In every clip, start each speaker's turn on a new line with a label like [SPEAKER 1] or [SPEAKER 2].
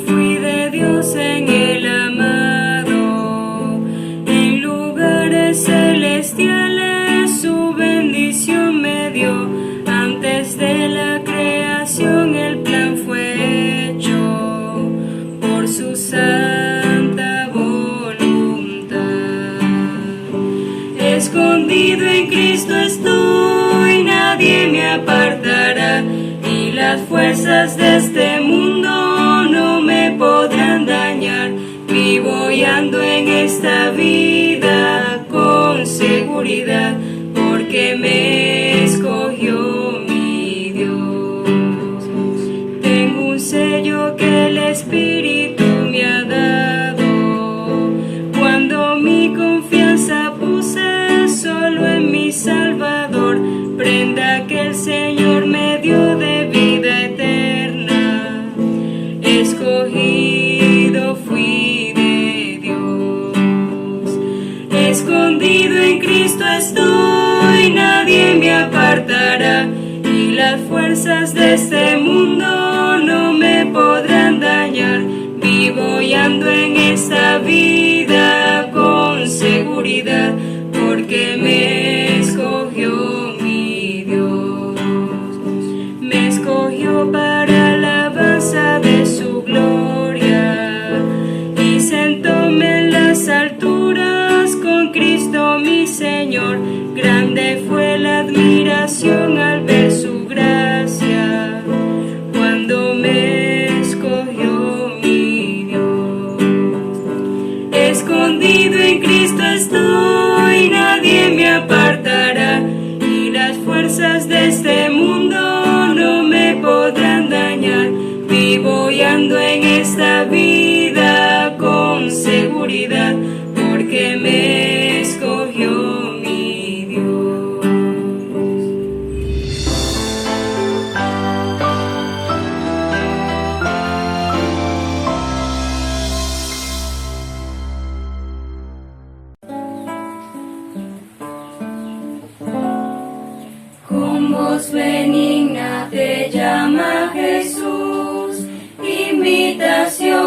[SPEAKER 1] fui de Dios en el amado, en lugares celestiales su bendición me dio. Antes de la creación el plan fue hecho por su santa voluntad. Escondido en Cristo estoy, nadie me apartará, y las fuerzas de este mundo no me podrán dañar. Vivo y ando en esta vida con seguridad, porque me escogió mi Dios. Tengo un sello que el Espíritu me ha dado, cuando mi confianza puse solo en mi Salvador, prenda que el Señor me dio de vida eterna. Escogido fui de Dios, escondido en Cristo estoy, nadie me apartará, y las fuerzas de este mundo no me podrán dañar. Vivo y ando en esta vida con seguridad, porque me escogió mi Dios. Me escogió para alabanza de su gloria, y sentóme en las alturas con Cristo mi Señor. Grande fue la admiración al ver su gracia, cuando me escogió mi Dios. Escondido en Cristo estoy, nadie me apartará, y las fuerzas de este mundo no me podrán dañar. Vivo y ando en esta vida con seguridad, porque me escogió mi Dios. Con voz benigna te llama Jesús, invitación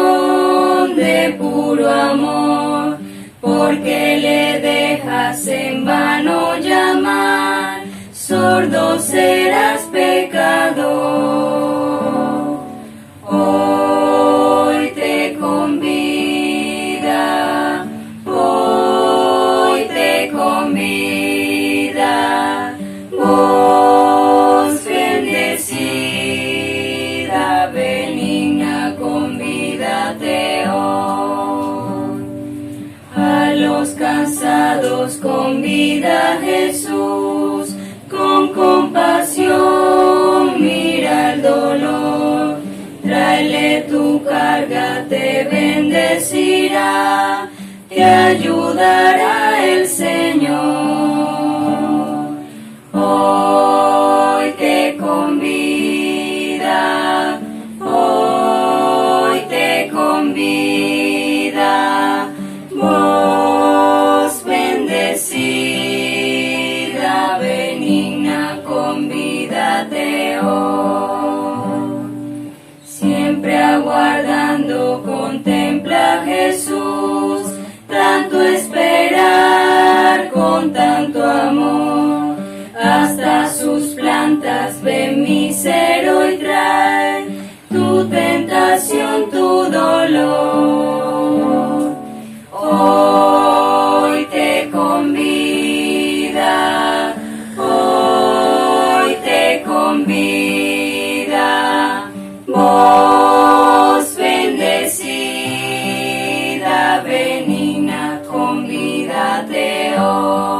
[SPEAKER 1] de puro amor, porque le dejas en vano llamar, sordo serás pecador. Hoy te convida, hoy te convida, voz bendecida, benigna, convídate hoy. A los cansados convida Jesús, con compasión mira el dolor. Tráele tu carga, te bendecirá, te ayudará el Señor. Hoy te convida, hoy te convida, voz bendecida, benigna, convídate hoy. Siempre aguardando contempla a Jesús, tanto esperar con tanto amor, hasta sus plantas ven misero y trae tu tentación, tu dolor. Hoy te convida, hoy te convida, voz bendecida, benigna, convídate hoy.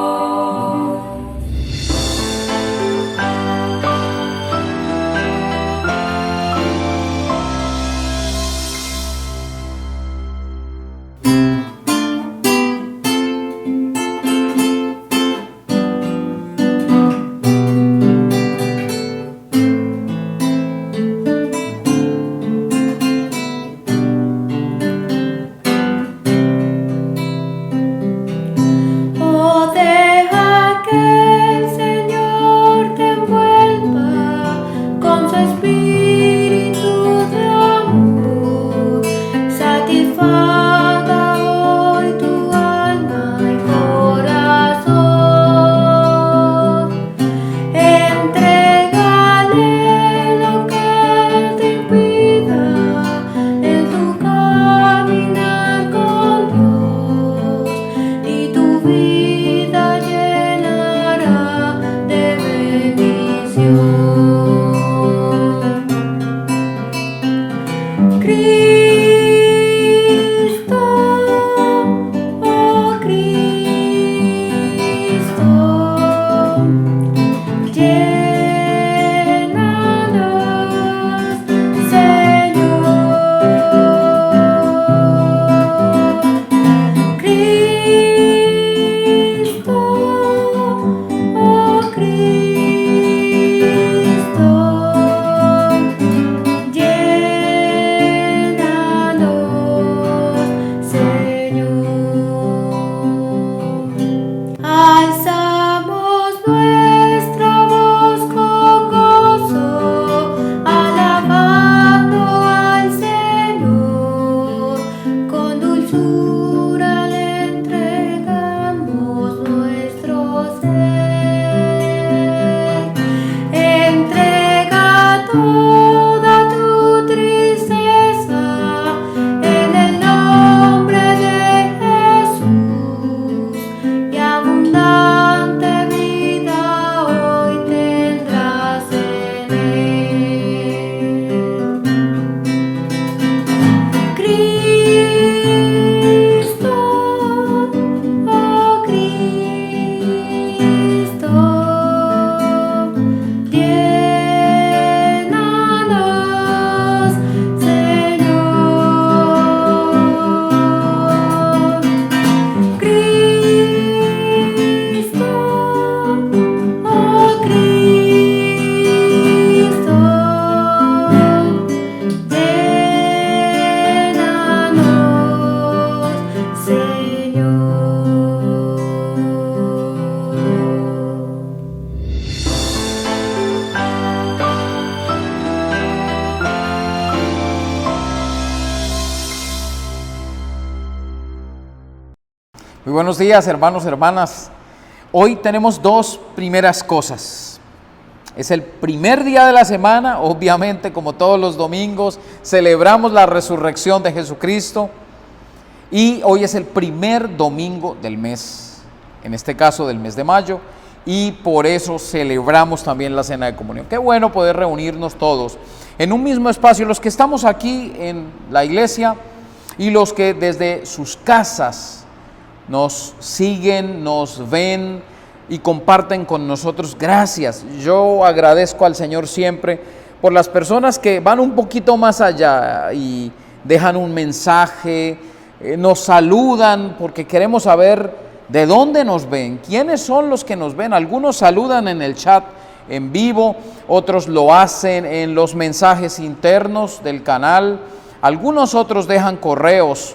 [SPEAKER 2] Muy buenos días, hermanos, hermanas. Hoy tenemos dos primeras cosas. Es el primer día de la semana, obviamente, como todos los domingos, celebramos la resurrección de Jesucristo. Y hoy es el primer domingo del mes, en este caso del mes de mayo, y por eso celebramos también la cena de comunión. Qué bueno poder reunirnos todos en un mismo espacio, los que estamos aquí en la iglesia y los que desde sus casas nos siguen, nos ven y comparten con nosotros. Gracias. Yo agradezco al Señor siempre por las personas que van un poquito más allá y dejan un mensaje, nos saludan porque queremos saber de dónde nos ven, quiénes son los que nos ven. Algunos saludan en el chat en vivo, otros lo hacen en los mensajes internos del canal, algunos otros dejan correos.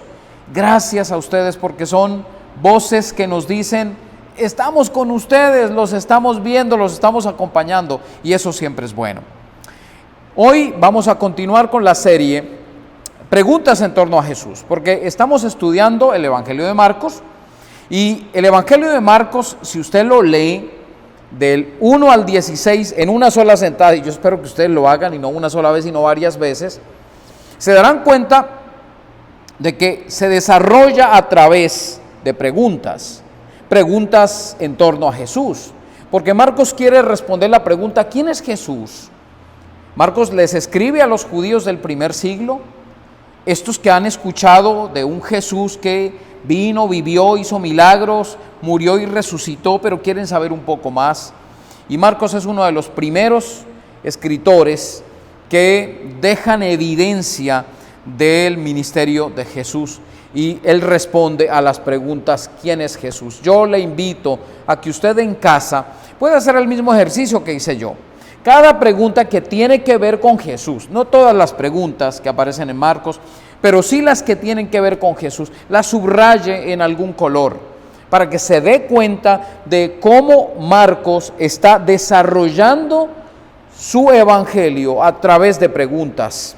[SPEAKER 2] Gracias a ustedes porque son voces que nos dicen, estamos con ustedes, los estamos viendo, los estamos acompañando, y eso siempre es bueno. Hoy vamos a continuar con la serie Preguntas en torno a Jesús, porque estamos estudiando el Evangelio de Marcos, y el Evangelio de Marcos, si usted lo lee del 1 al 16 en una sola sentada, y yo espero que ustedes lo hagan, y no una sola vez, sino varias veces, se darán cuenta de que se desarrolla a través de preguntas en torno a Jesús, porque Marcos quiere responder la pregunta, ¿quién es Jesús? Marcos les escribe a los judíos del primer siglo, estos que han escuchado de un Jesús que vino, vivió, hizo milagros, murió y resucitó, pero quieren saber un poco más. Y Marcos es uno de los primeros escritores que dejan evidencia del ministerio de Jesús. Y él responde a las preguntas, ¿quién es Jesús? Yo le invito a que usted en casa pueda hacer el mismo ejercicio que hice yo. Cada pregunta que tiene que ver con Jesús, no todas las preguntas que aparecen en Marcos, pero sí las que tienen que ver con Jesús, las subraye en algún color, para que se dé cuenta de cómo Marcos está desarrollando su evangelio a través de preguntas.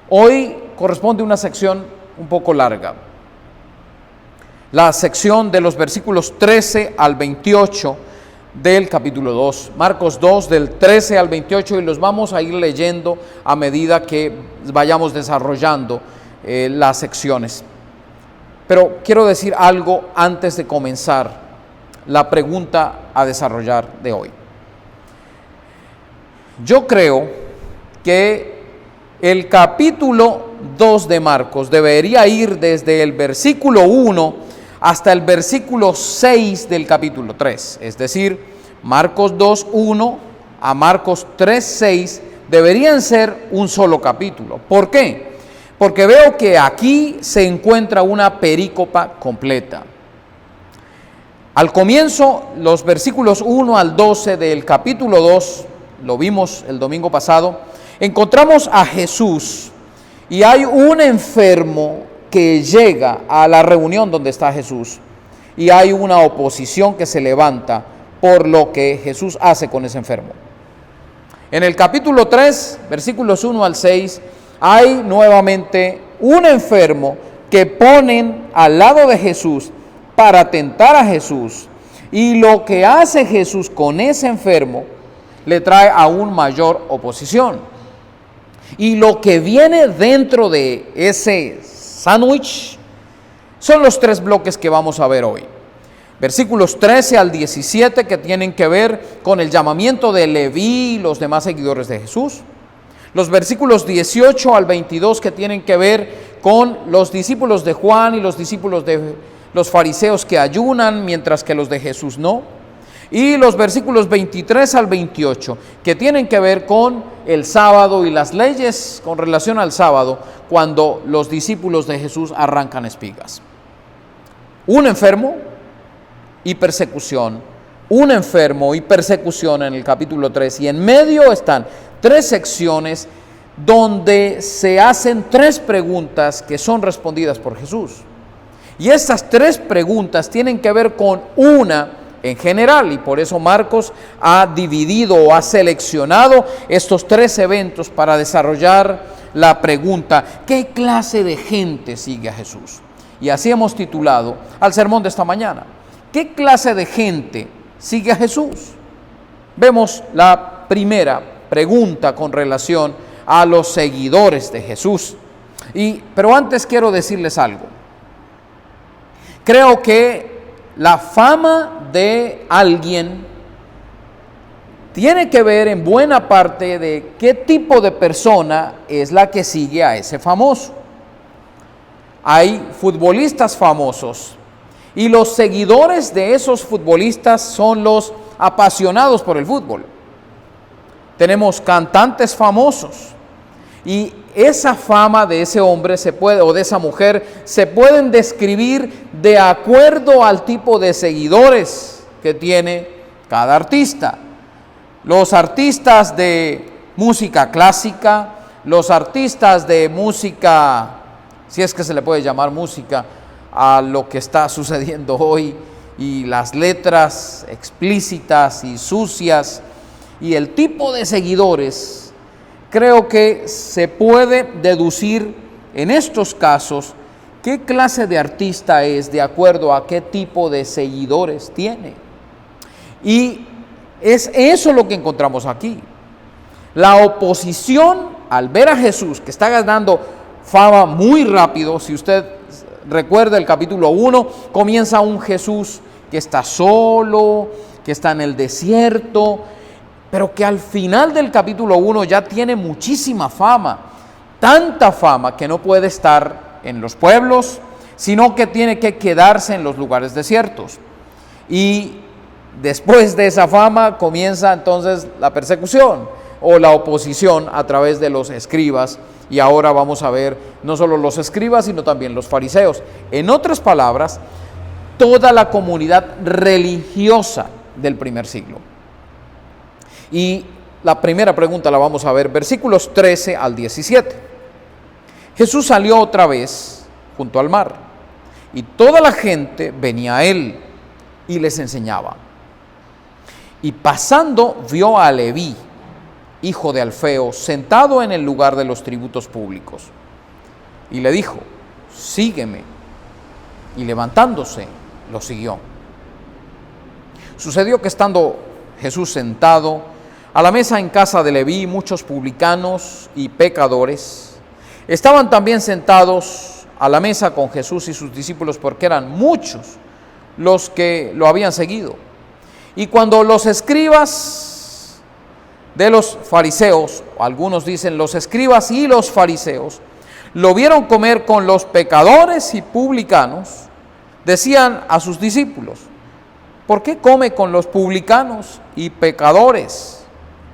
[SPEAKER 2] Hoy corresponde una sección un poco larga, la sección de los versículos 13 al 28 del capítulo 2, Marcos 2 del 13 al 28, y los vamos a ir leyendo a medida que vayamos desarrollando las secciones. Pero quiero decir algo antes de comenzar la pregunta a desarrollar de hoy. Yo creo que el capítulo 2 de Marcos debería ir desde el versículo 1 hasta el versículo 6 del capítulo 3, es decir, Marcos 2:1 a Marcos 3:6 deberían ser un solo capítulo. ¿Por qué? Porque veo que aquí se encuentra una perícopa completa. Al comienzo, los versículos 1 al 12 del capítulo 2, lo vimos el domingo pasado, encontramos a Jesús y hay un enfermo que llega a la reunión donde está Jesús y hay una oposición que se levanta por lo que Jesús hace con ese enfermo. En el capítulo 3, versículos 1 al 6, hay nuevamente un enfermo que ponen al lado de Jesús para tentar a Jesús, y lo que hace Jesús con ese enfermo le trae aún mayor oposición. Y lo que viene dentro de ese sándwich son los tres bloques que vamos a ver hoy. Versículos 13 al 17 que tienen que ver con el llamamiento de Leví y los demás seguidores de Jesús. Los versículos 18 al 22 que tienen que ver con los discípulos de Juan y los discípulos de los fariseos que ayunan mientras que los de Jesús no. Y los versículos 23 al 28 que tienen que ver con el sábado y las leyes con relación al sábado cuando los discípulos de Jesús arrancan espigas. Un enfermo y persecución, un enfermo y persecución en el capítulo 3, y en medio están tres secciones donde se hacen tres preguntas que son respondidas por Jesús. Y estas tres preguntas tienen que ver con una en general, y por eso Marcos ha dividido o ha seleccionado estos tres eventos para desarrollar la pregunta: ¿qué clase de gente sigue a Jesús? Y así hemos titulado al sermón de esta mañana: ¿qué clase de gente sigue a Jesús? Vemos la primera pregunta con relación a los seguidores de Jesús. Pero antes quiero decirles algo. Creo que la fama de alguien tiene que ver en buena parte de qué tipo de persona es la que sigue a ese famoso. Hay futbolistas famosos y los seguidores de esos futbolistas son los apasionados por el fútbol. Tenemos cantantes famosos y esa fama de ese hombre o de esa mujer se pueden describir de acuerdo al tipo de seguidores que tiene cada artista. Los artistas de música clásica, los artistas de música, si es que se le puede llamar música a lo que está sucediendo hoy, y las letras explícitas y sucias, y el tipo de seguidores, creo que se puede deducir en estos casos qué clase de artista es de acuerdo a qué tipo de seguidores tiene. Y es eso lo que encontramos aquí. La oposición al ver a Jesús, que está ganando fama muy rápido. Si usted recuerda el capítulo 1, comienza un Jesús que está solo, que está en el desierto, pero que al final del capítulo 1 ya tiene muchísima fama, tanta fama que no puede estar en los pueblos, sino que tiene que quedarse en los lugares desiertos. Y después de esa fama comienza entonces la persecución o la oposición a través de los escribas, y ahora vamos a ver no solo los escribas, sino también los fariseos. En otras palabras, toda la comunidad religiosa del primer siglo. Y la primera pregunta la vamos a ver, versículos 13 al 17. Jesús salió otra vez junto al mar, y toda la gente venía a él y les enseñaba. Y pasando vio a Leví, hijo de Alfeo, sentado en el lugar de los tributos públicos, y le dijo: sígueme. Y levantándose, lo siguió. Sucedió que estando Jesús sentado a la mesa en casa de Leví, muchos publicanos y pecadores estaban también sentados a la mesa con Jesús y sus discípulos, porque eran muchos los que lo habían seguido. Y cuando los escribas de los fariseos, algunos dicen los escribas y los fariseos, lo vieron comer con los pecadores y publicanos, decían a sus discípulos: ¿por qué come con los publicanos y pecadores?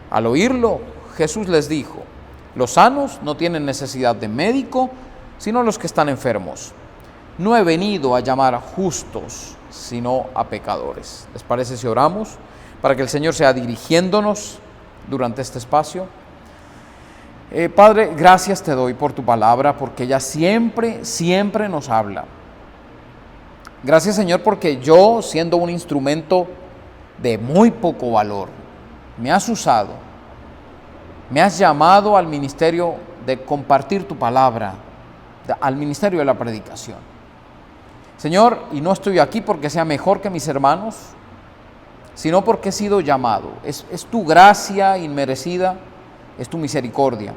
[SPEAKER 2] Al oírlo, Jesús les dijo: los sanos no tienen necesidad de médico, sino los que están enfermos. No he venido a llamar a justos, sino a pecadores. ¿Les parece si oramos para que el Señor sea dirigiéndonos durante este espacio? Padre, gracias te doy por tu palabra, porque ella siempre nos habla. Gracias, Señor, porque yo, siendo un instrumento de muy poco valor, me has usado, me has llamado al ministerio de compartir tu palabra, al ministerio de la predicación. Señor, y no estoy aquí porque sea mejor que mis hermanos, sino porque he sido llamado. Es tu gracia inmerecida, es tu misericordia.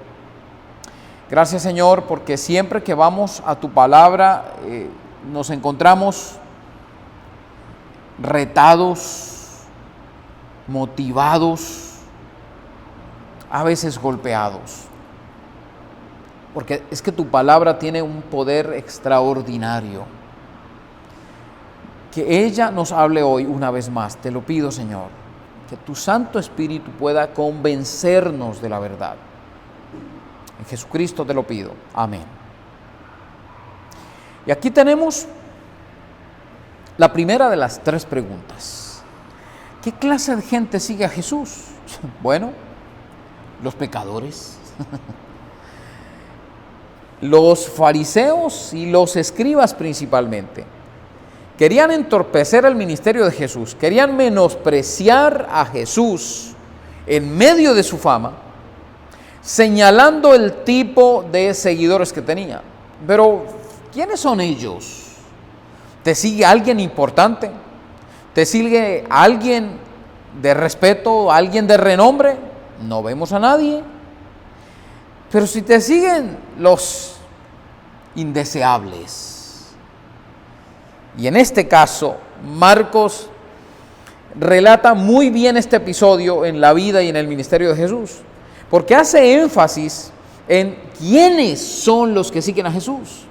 [SPEAKER 2] Gracias, Señor, porque siempre que vamos a tu palabra nos encontramos retados, motivados, a veces golpeados, porque es que tu palabra tiene un poder extraordinario. Que ella nos hable hoy una vez más, te lo pido, Señor, que tu Santo Espíritu pueda convencernos de la verdad. En Jesucristo te lo pido, amén. Y aquí tenemos la primera de las tres preguntas. ¿Qué clase de gente sigue a Jesús? Bueno, los pecadores, los fariseos y los escribas principalmente. Querían entorpecer el ministerio de Jesús, querían menospreciar a Jesús en medio de su fama, señalando el tipo de seguidores que tenía. Pero, ¿quiénes son ellos? ¿Te sigue alguien importante? ¿Te sigue alguien de respeto, alguien de renombre? No vemos a nadie. Pero si te siguen los indeseables, y en este caso Marcos relata muy bien este episodio en la vida y en el ministerio de Jesús, porque hace énfasis en quiénes son los que siguen a Jesús.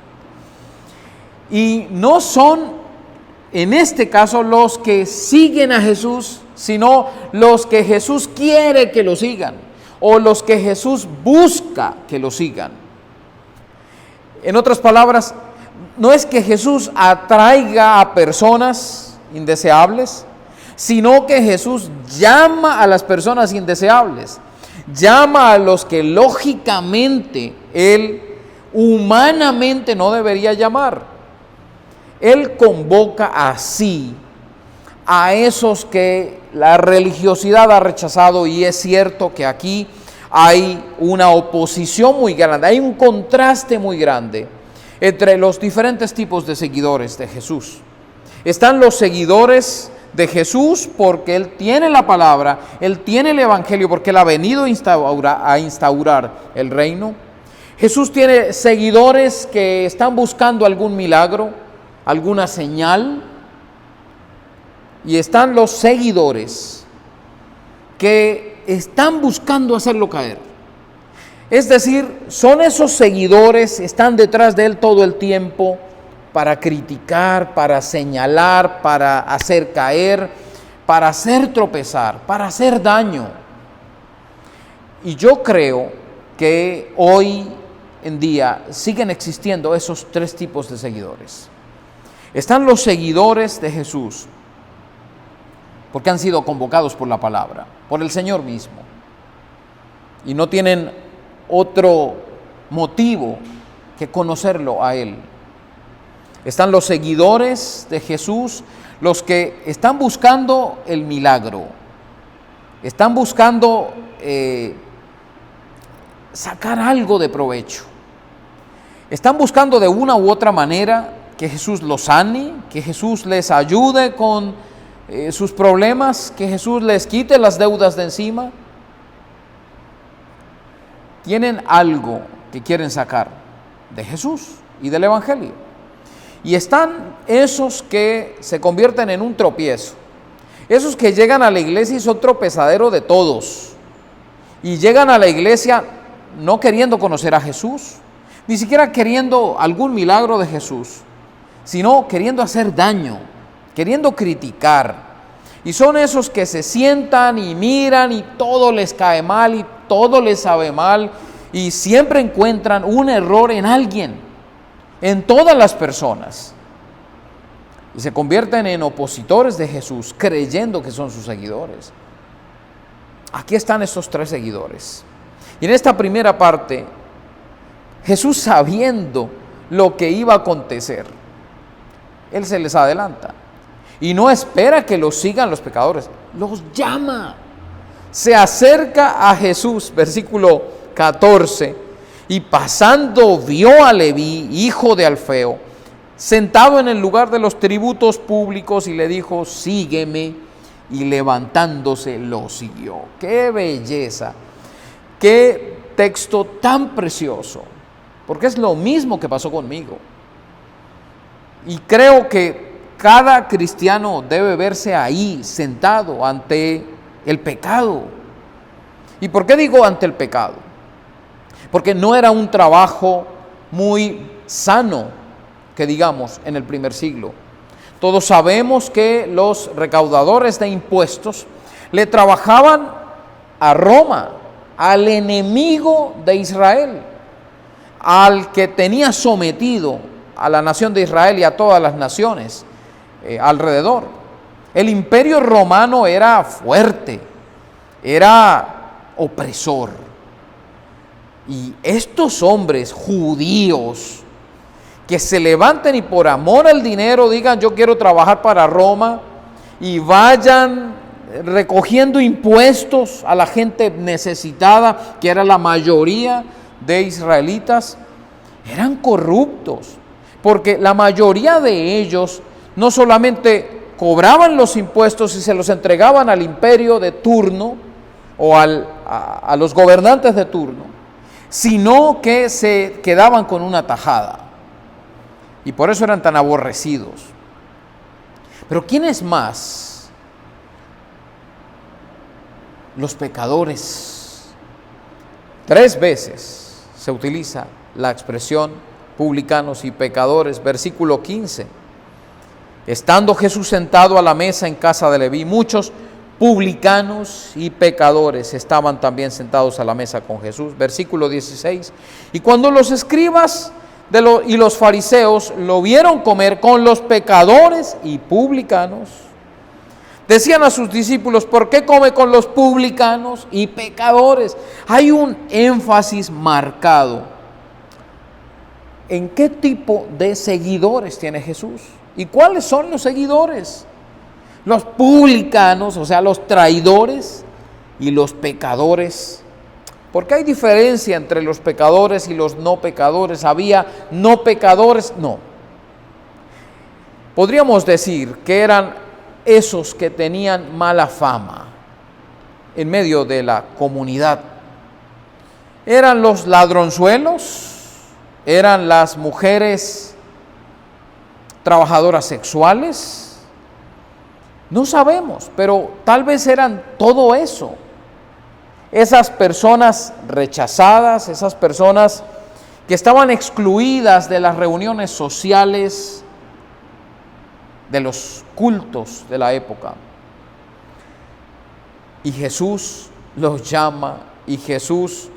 [SPEAKER 2] Y no son, en este caso, los que siguen a Jesús, sino los que Jesús quiere que lo sigan, o los que Jesús busca que lo sigan. En otras palabras, no es que Jesús atraiga a personas indeseables, sino que Jesús llama a las personas indeseables, llama a los que lógicamente Él humanamente no debería llamar. Él convoca así a esos que la religiosidad ha rechazado, y es cierto que aquí hay una oposición muy grande, hay un contraste muy grande entre los diferentes tipos de seguidores de Jesús. Están los seguidores de Jesús porque Él tiene la palabra, Él tiene el evangelio, porque Él ha venido a instaurar el reino. Jesús tiene seguidores que están buscando algún milagro, alguna señal, y están los seguidores que están buscando hacerlo caer. Es decir, son esos seguidores, están detrás de Él todo el tiempo para criticar, para señalar, para hacer caer, para hacer tropezar, para hacer daño. Y yo creo que hoy en día siguen existiendo esos tres tipos de seguidores. Están los seguidores de Jesús, porque han sido convocados por la palabra, por el Señor mismo, y no tienen otro motivo que conocerlo a Él. Están los seguidores de Jesús, los que están buscando el milagro, están buscando sacar algo de provecho, están buscando de una u otra manera que Jesús los sane, que Jesús les ayude con sus problemas, que Jesús les quite las deudas de encima. Tienen algo que quieren sacar de Jesús y del evangelio. Y están esos que se convierten en un tropiezo, esos que llegan a la iglesia y son tropezadero de todos, y llegan a la iglesia no queriendo conocer a Jesús, ni siquiera queriendo algún milagro de Jesús, sino queriendo hacer daño, queriendo criticar. Y son esos que se sientan y miran y todo les cae mal y todo les sabe mal, y siempre encuentran un error en alguien, en todas las personas, y se convierten en opositores de Jesús, creyendo que son sus seguidores. Aquí están estos tres seguidores. Y en esta primera parte, Jesús, sabiendo lo que iba a acontecer, Él se les adelanta y no espera que los sigan los pecadores, los llama. Se acerca a Jesús, versículo 14, y pasando vio a Leví, hijo de Alfeo, sentado en el lugar de los tributos públicos, y le dijo: sígueme, y levantándose lo siguió. ¡Qué belleza! ¡Qué texto tan precioso! Porque es lo mismo que pasó conmigo. Y creo que cada cristiano debe verse ahí, sentado ante el pecado. ¿Y por qué digo ante el pecado? Porque no era un trabajo muy sano, que digamos, en el primer siglo. Todos sabemos que los recaudadores de impuestos le trabajaban a Roma, al enemigo de Israel, al que tenía sometido a la nación de Israel y a todas las naciones alrededor. El imperio romano era fuerte, era opresor. Y estos hombres judíos que se levanten y por amor al dinero digan: yo quiero trabajar para Roma, y vayan recogiendo impuestos a la gente necesitada, que era la mayoría de israelitas, eran corruptos, porque la mayoría de ellos no solamente cobraban los impuestos y se los entregaban al imperio de turno o a los gobernantes de turno, sino que se quedaban con una tajada. Y por eso eran tan aborrecidos. Pero ¿quién es más? Los pecadores. 3 veces se utiliza la expresión publicanos y pecadores. Versículo 15. Estando Jesús sentado a la mesa en casa de Leví, muchos publicanos y pecadores estaban también sentados a la mesa con Jesús. Versículo 16. Y cuando los escribas y los fariseos lo vieron comer con los pecadores y publicanos, decían a sus discípulos: ¿por qué come con los publicanos y pecadores? Hay un énfasis marcado en qué tipo de seguidores tiene Jesús. ¿Y cuáles son los seguidores? Los publicanos, o sea, los traidores, y los pecadores. Porque hay diferencia entre los pecadores y los no pecadores. ¿Había no pecadores? No. Podríamos decir que eran esos que tenían mala fama en medio de la comunidad. Eran los ladronzuelos, eran las mujeres trabajadoras sexuales. No sabemos, pero tal vez eran todo eso. Esas personas rechazadas, esas personas que estaban excluidas de las reuniones sociales, de los cultos de la época. Y Jesús los llama y Jesús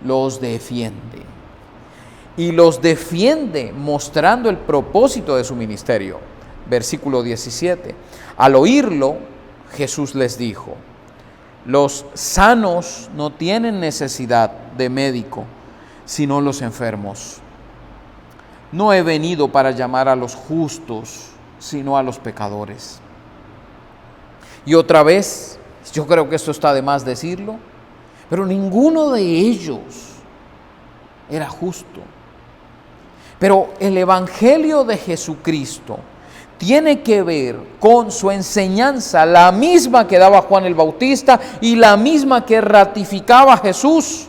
[SPEAKER 2] los defiende. Y los defiende mostrando el propósito de su ministerio. Versículo 17. Al oírlo, Jesús les dijo: los sanos no tienen necesidad de médico, sino los enfermos. No he venido para llamar a los justos, sino a los pecadores. Y otra vez, yo creo que esto está de más decirlo, pero ninguno de ellos era justo. Pero el Evangelio de Jesucristo tiene que ver con su enseñanza, la misma que daba Juan el Bautista y la misma que ratificaba Jesús.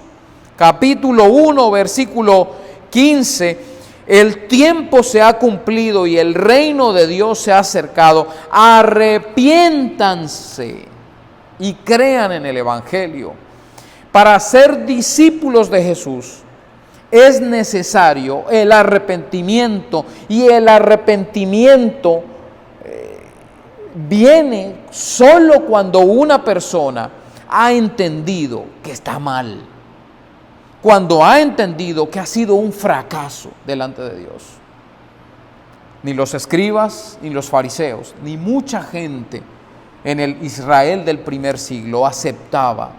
[SPEAKER 2] Capítulo 1, versículo 15: el tiempo se ha cumplido y el reino de Dios se ha acercado. Arrepiéntanse y crean en el Evangelio. Para ser discípulos de Jesús es necesario el arrepentimiento, y el arrepentimiento viene solo cuando una persona ha entendido que está mal, cuando ha entendido que ha sido un fracaso delante de Dios. Ni los escribas, ni los fariseos, ni mucha gente en el Israel del primer siglo aceptaba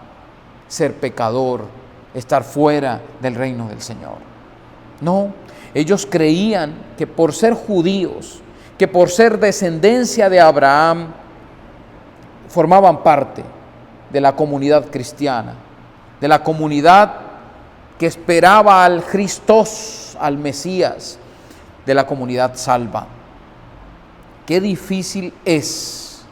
[SPEAKER 2] ser pecador, estar fuera del reino del Señor. No, ellos creían que por ser judíos, que por ser descendencia de Abraham, formaban parte de la comunidad cristiana, de la comunidad que esperaba al Christos, al Mesías, de la comunidad salva. Qué difícil es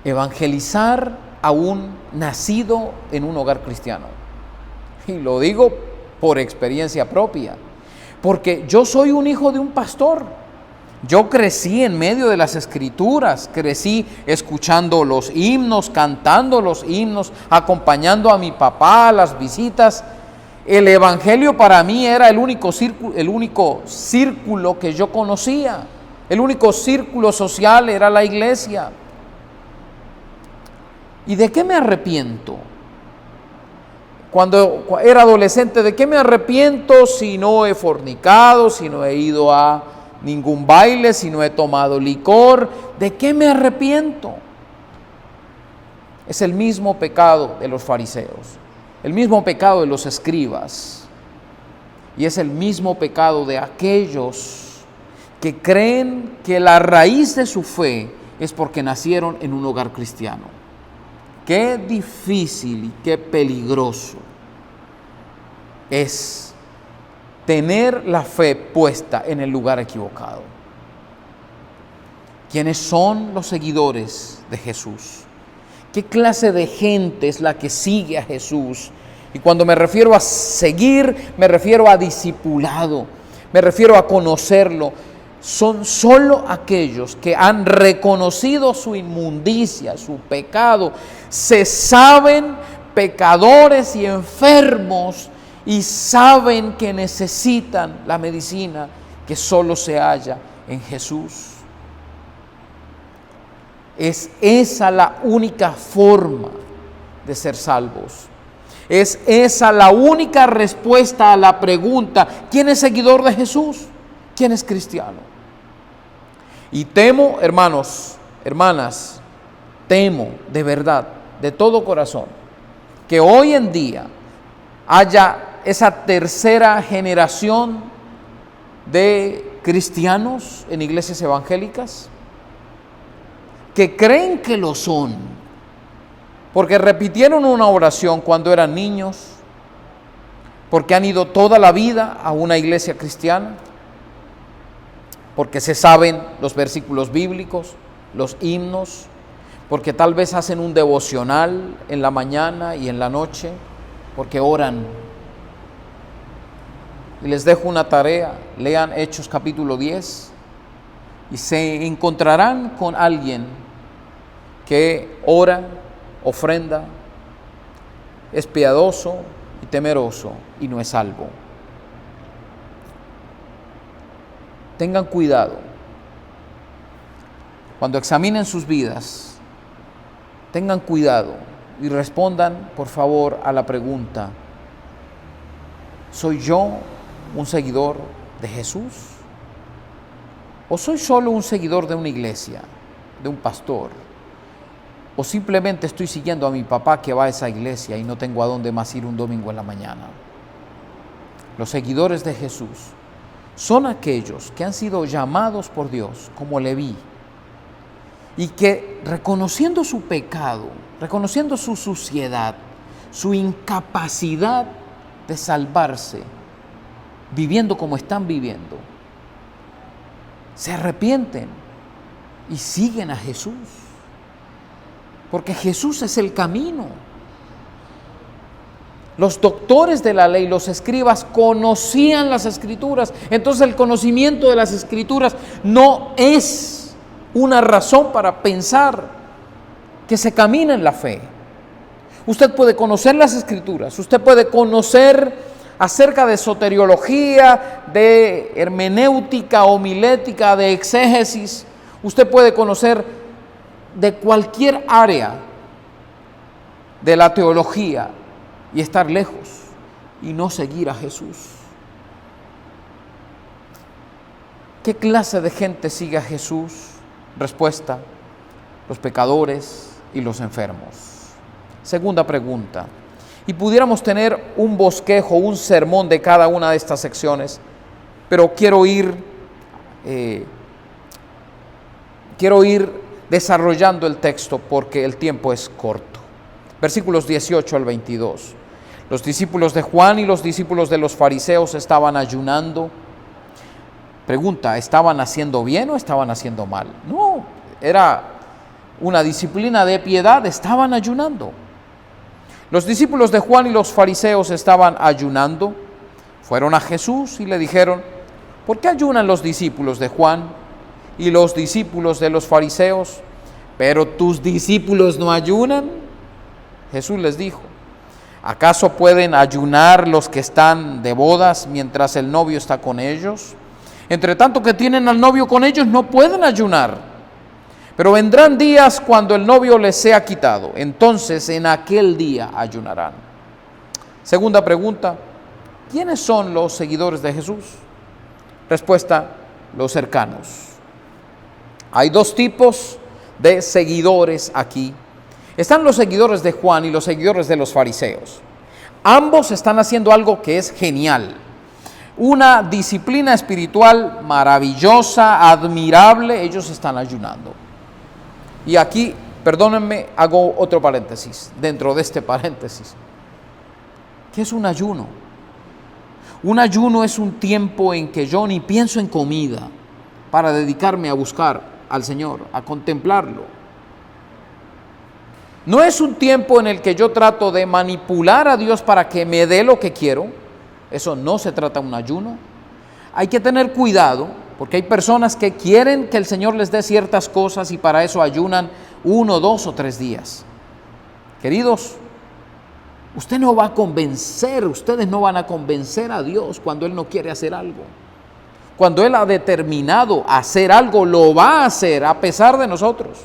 [SPEAKER 2] evangelizar a un nacido en un hogar cristiano. Y lo digo por experiencia propia, porque yo soy un hijo de un pastor. Yo crecí en medio de las Escrituras, crecí escuchando los himnos, cantando los himnos, acompañando a mi papá a las visitas. El Evangelio para mí era el único círculo que yo conocía. El único círculo social era la iglesia. ¿Y de qué me arrepiento? Cuando era adolescente, ¿de qué me arrepiento si no he fornicado, si no he ido a ningún baile, si no he tomado licor? ¿De qué me arrepiento? Es el mismo pecado de los fariseos, el mismo pecado de los escribas, y es el mismo pecado de aquellos que creen que la raíz de su fe es porque nacieron en un hogar cristiano. Qué difícil y qué peligroso es tener la fe puesta en el lugar equivocado. ¿Quiénes son los seguidores de Jesús? ¿Qué clase de gente es la que sigue a Jesús? Y cuando me refiero a seguir, me refiero a discipulado, me refiero a conocerlo. Son solo aquellos que han reconocido su inmundicia, su pecado, se saben pecadores y enfermos y saben que necesitan la medicina que solo se halla en Jesús. Es esa la única forma de ser salvos. Es esa la única respuesta a la pregunta: ¿quién es seguidor de Jesús? ¿Quién es cristiano? Y temo, hermanos, hermanas, temo de verdad, de todo corazón, que hoy en día haya esa tercera generación de cristianos en iglesias evangélicas que creen que lo son, porque repitieron una oración cuando eran niños, porque han ido toda la vida a una iglesia cristiana, porque se saben los versículos bíblicos, los himnos, porque tal vez hacen un devocional en la mañana y en la noche, porque oran. Y les dejo una tarea: lean Hechos capítulo 10 y se encontrarán con alguien que ora, ofrenda, es piadoso y temeroso y no es salvo. Tengan cuidado cuando examinen sus vidas, tengan cuidado y respondan por favor a la pregunta: ¿soy yo un seguidor de Jesús? ¿O soy solo un seguidor de una iglesia, de un pastor? ¿O simplemente estoy siguiendo a mi papá que va a esa iglesia y no tengo a dónde más ir un domingo en la mañana? Los seguidores de Jesús son aquellos que han sido llamados por Dios como Leví y que, reconociendo su pecado, reconociendo su suciedad, su incapacidad de salvarse, viviendo como están viviendo, se arrepienten y siguen a Jesús, porque Jesús es el camino. Los doctores de la ley, los escribas, conocían las Escrituras. Entonces el conocimiento de las Escrituras no es una razón para pensar que se camina en la fe. Usted puede conocer las Escrituras, usted puede conocer acerca de soteriología, de hermenéutica, homilética, de exégesis. Usted puede conocer de cualquier área de la teología y estar lejos y no seguir a Jesús. ¿Qué clase de gente sigue a Jesús? Respuesta: los pecadores y los enfermos. Segunda pregunta: y pudiéramos tener un bosquejo, un sermón de cada una de estas secciones, pero quiero ir desarrollando el texto porque el tiempo es corto. Versículos 18 al 22. Los discípulos de Juan y los discípulos de los fariseos estaban ayunando. Pregunta: ¿estaban haciendo bien o estaban haciendo mal? No, era una disciplina de piedad, estaban ayunando. Los discípulos de Juan y los fariseos estaban ayunando. Fueron a Jesús y le dijeron: ¿por qué ayunan los discípulos de Juan y los discípulos de los fariseos, pero tus discípulos no ayunan? Jesús les dijo: ¿acaso pueden ayunar los que están de bodas mientras el novio está con ellos? Entre tanto que tienen al novio con ellos, no pueden ayunar. Pero vendrán días cuando el novio les sea quitado, entonces en aquel día ayunarán. Segunda pregunta: ¿quiénes son los seguidores de Jesús? Respuesta: los cercanos. Hay dos tipos de seguidores aquí. Están los seguidores de Juan y los seguidores de los fariseos. Ambos están haciendo algo que es genial. Una disciplina espiritual maravillosa, admirable. Ellos están ayunando. Y aquí, perdónenme, hago otro paréntesis dentro de este paréntesis. ¿Qué es un ayuno? Un ayuno es un tiempo en que yo ni pienso en comida para dedicarme a buscar al Señor, a contemplarlo. No es un tiempo en el que yo trato de manipular a Dios para que me dé lo que quiero. Eso no se trata de un ayuno. Hay que tener cuidado, porque hay personas que quieren que el Señor les dé ciertas cosas y para eso ayunan 1, 2 o 3 días. Queridos, ustedes no van a convencer a Dios cuando Él no quiere hacer algo. Cuando Él ha determinado hacer algo, lo va a hacer a pesar de nosotros.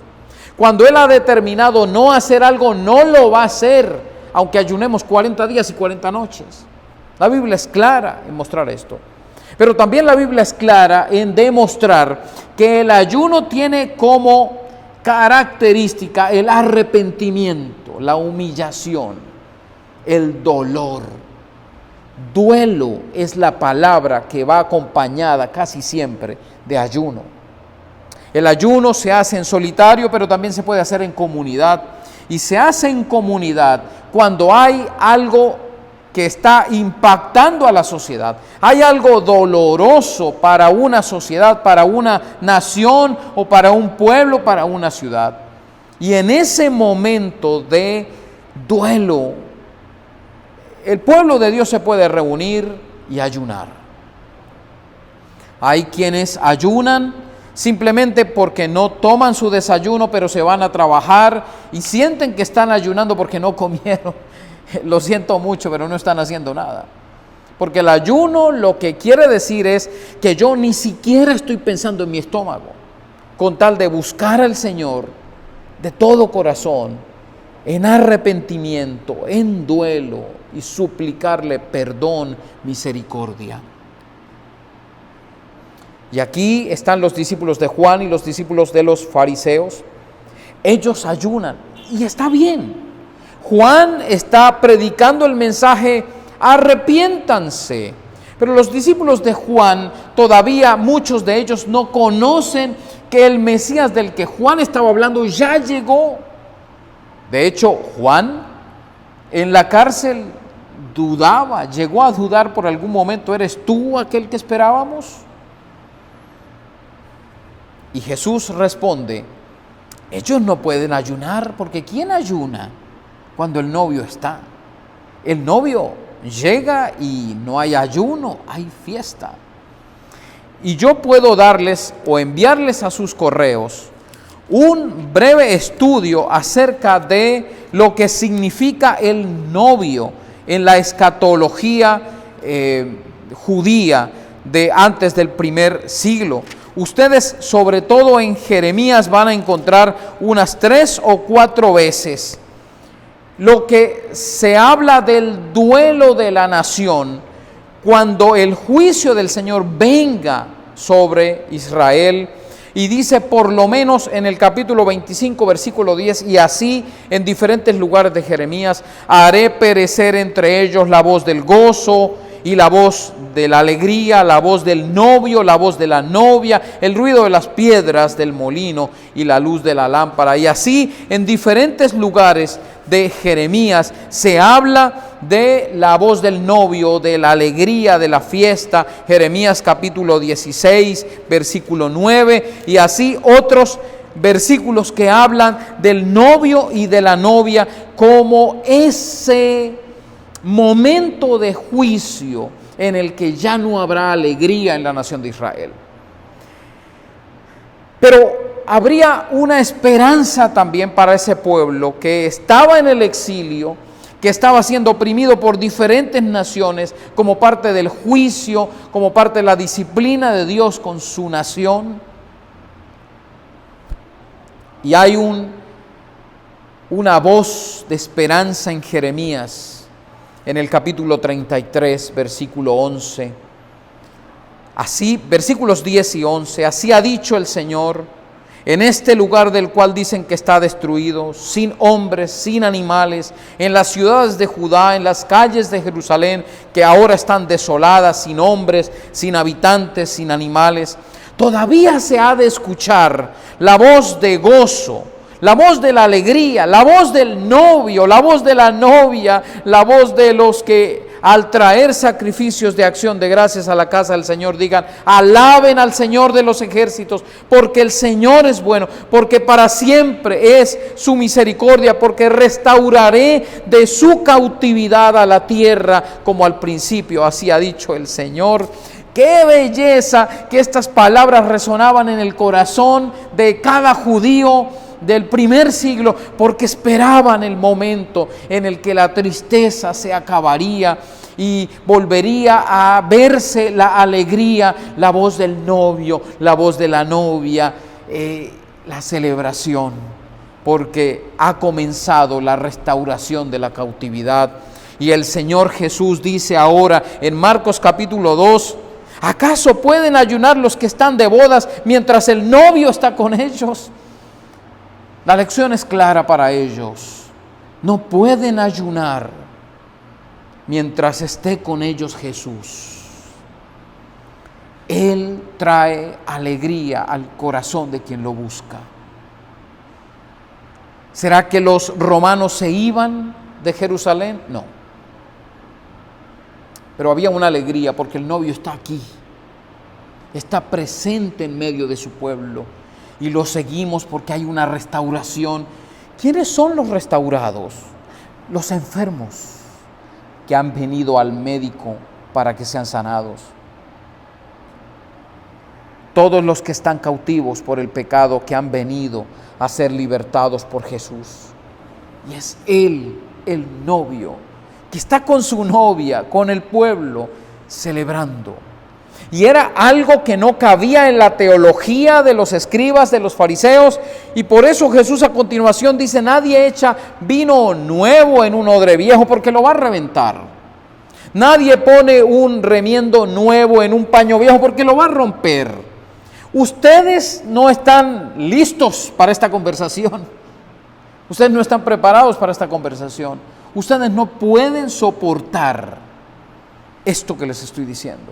[SPEAKER 2] Cuando Él ha determinado no hacer algo, no lo va a hacer, aunque ayunemos 40 días y 40 noches. La Biblia es clara en mostrar esto. Pero también la Biblia es clara en demostrar que el ayuno tiene como característica el arrepentimiento, la humillación, el dolor. Duelo es la palabra que va acompañada casi siempre de ayuno. El ayuno se hace en solitario, pero también se puede hacer en comunidad. Y se hace en comunidad cuando hay algo que está impactando a la sociedad. Hay algo doloroso para una sociedad, para una nación o para un pueblo, para una ciudad. Y en ese momento de duelo, el pueblo de Dios se puede reunir y ayunar. Hay quienes ayunan simplemente porque no toman su desayuno, pero se van a trabajar y sienten que están ayunando porque no comieron. Lo siento mucho, pero no están haciendo nada. Porque el ayuno lo que quiere decir es que yo ni siquiera estoy pensando en mi estómago, con tal de buscar al Señor de todo corazón, en arrepentimiento, en duelo y suplicarle perdón, misericordia. Y aquí están los discípulos de Juan y los discípulos de los fariseos. Ellos ayunan y está bien. Juan está predicando el mensaje, arrepiéntanse. Pero los discípulos de Juan, todavía muchos de ellos no conocen que el Mesías del que Juan estaba hablando ya llegó. De hecho, Juan en la cárcel dudaba, llegó a dudar por algún momento, ¿eres tú aquel que esperábamos? Y Jesús responde, ellos no pueden ayunar, porque ¿quién ayuna cuando el novio está? El novio llega y no hay ayuno, hay fiesta. Y yo puedo darles o enviarles a sus correos un breve estudio acerca de lo que significa el novio en la escatología judía de antes del primer siglo. Ustedes, sobre todo en Jeremías, van a encontrar unas 3 o 4 veces lo que se habla del duelo de la nación cuando el juicio del Señor venga sobre Israel. Y dice por lo menos en el capítulo 25, versículo 10, y así en diferentes lugares de Jeremías, haré perecer entre ellos la voz del gozo y la voz de la alegría, la voz del novio, la voz de la novia, el ruido de las piedras del molino y la luz de la lámpara. Y así en diferentes lugares de Jeremías se habla de la voz del novio, de la alegría, de la fiesta. Jeremías capítulo 16, versículo 9, y así otros versículos que hablan del novio y de la novia como ese momento de juicio en el que ya no habrá alegría en la nación de Israel. Pero habría una esperanza también para ese pueblo que estaba en el exilio, que estaba siendo oprimido por diferentes naciones como parte del juicio, como parte de la disciplina de Dios con su nación. Y hay una voz de esperanza en Jeremías, en el capítulo 33, versículo 11. Así, versículos 10 y 11, así ha dicho el Señor, en este lugar del cual dicen que está destruido, sin hombres, sin animales, en las ciudades de Judá, en las calles de Jerusalén, que ahora están desoladas, sin hombres, sin habitantes, sin animales, todavía se ha de escuchar la voz de gozo, la voz de la alegría, la voz del novio, la voz de la novia, la voz de los que al traer sacrificios de acción de gracias a la casa del Señor, digan: alaben al Señor de los ejércitos, porque el Señor es bueno, porque para siempre es su misericordia, porque restauraré de su cautividad a la tierra como al principio, así ha dicho el Señor. ¡Qué belleza que estas palabras resonaban en el corazón de cada judío del primer siglo! Porque esperaban el momento en el que la tristeza se acabaría y volvería a verse la alegría, la voz del novio, la voz de la novia, la celebración, porque ha comenzado la restauración de la cautividad. Y el Señor Jesús dice ahora en Marcos capítulo 2, ¿acaso pueden ayunar los que están de bodas mientras el novio está con ellos? La lección es clara para ellos. No pueden ayunar mientras esté con ellos Jesús. Él trae alegría al corazón de quien lo busca. ¿Será que los romanos se iban de Jerusalén? No. Pero había una alegría porque el novio está aquí, está presente en medio de su pueblo, y lo seguimos porque hay una restauración. ¿Quiénes son los restaurados? Los enfermos que han venido al médico para que sean sanados. Todos los que están cautivos por el pecado, que han venido a ser libertados por Jesús. Y es Él, el novio, que está con su novia, con el pueblo, celebrando. Y era algo que no cabía en la teología de los escribas, de los fariseos, y por eso Jesús a continuación dice: nadie echa vino nuevo en un odre viejo, porque lo va a reventar. Nadie pone un remiendo nuevo en un paño viejo, porque lo va a romper. Ustedes no están listos para esta conversación. Ustedes no están preparados para esta conversación. Ustedes no pueden soportar esto que les estoy diciendo.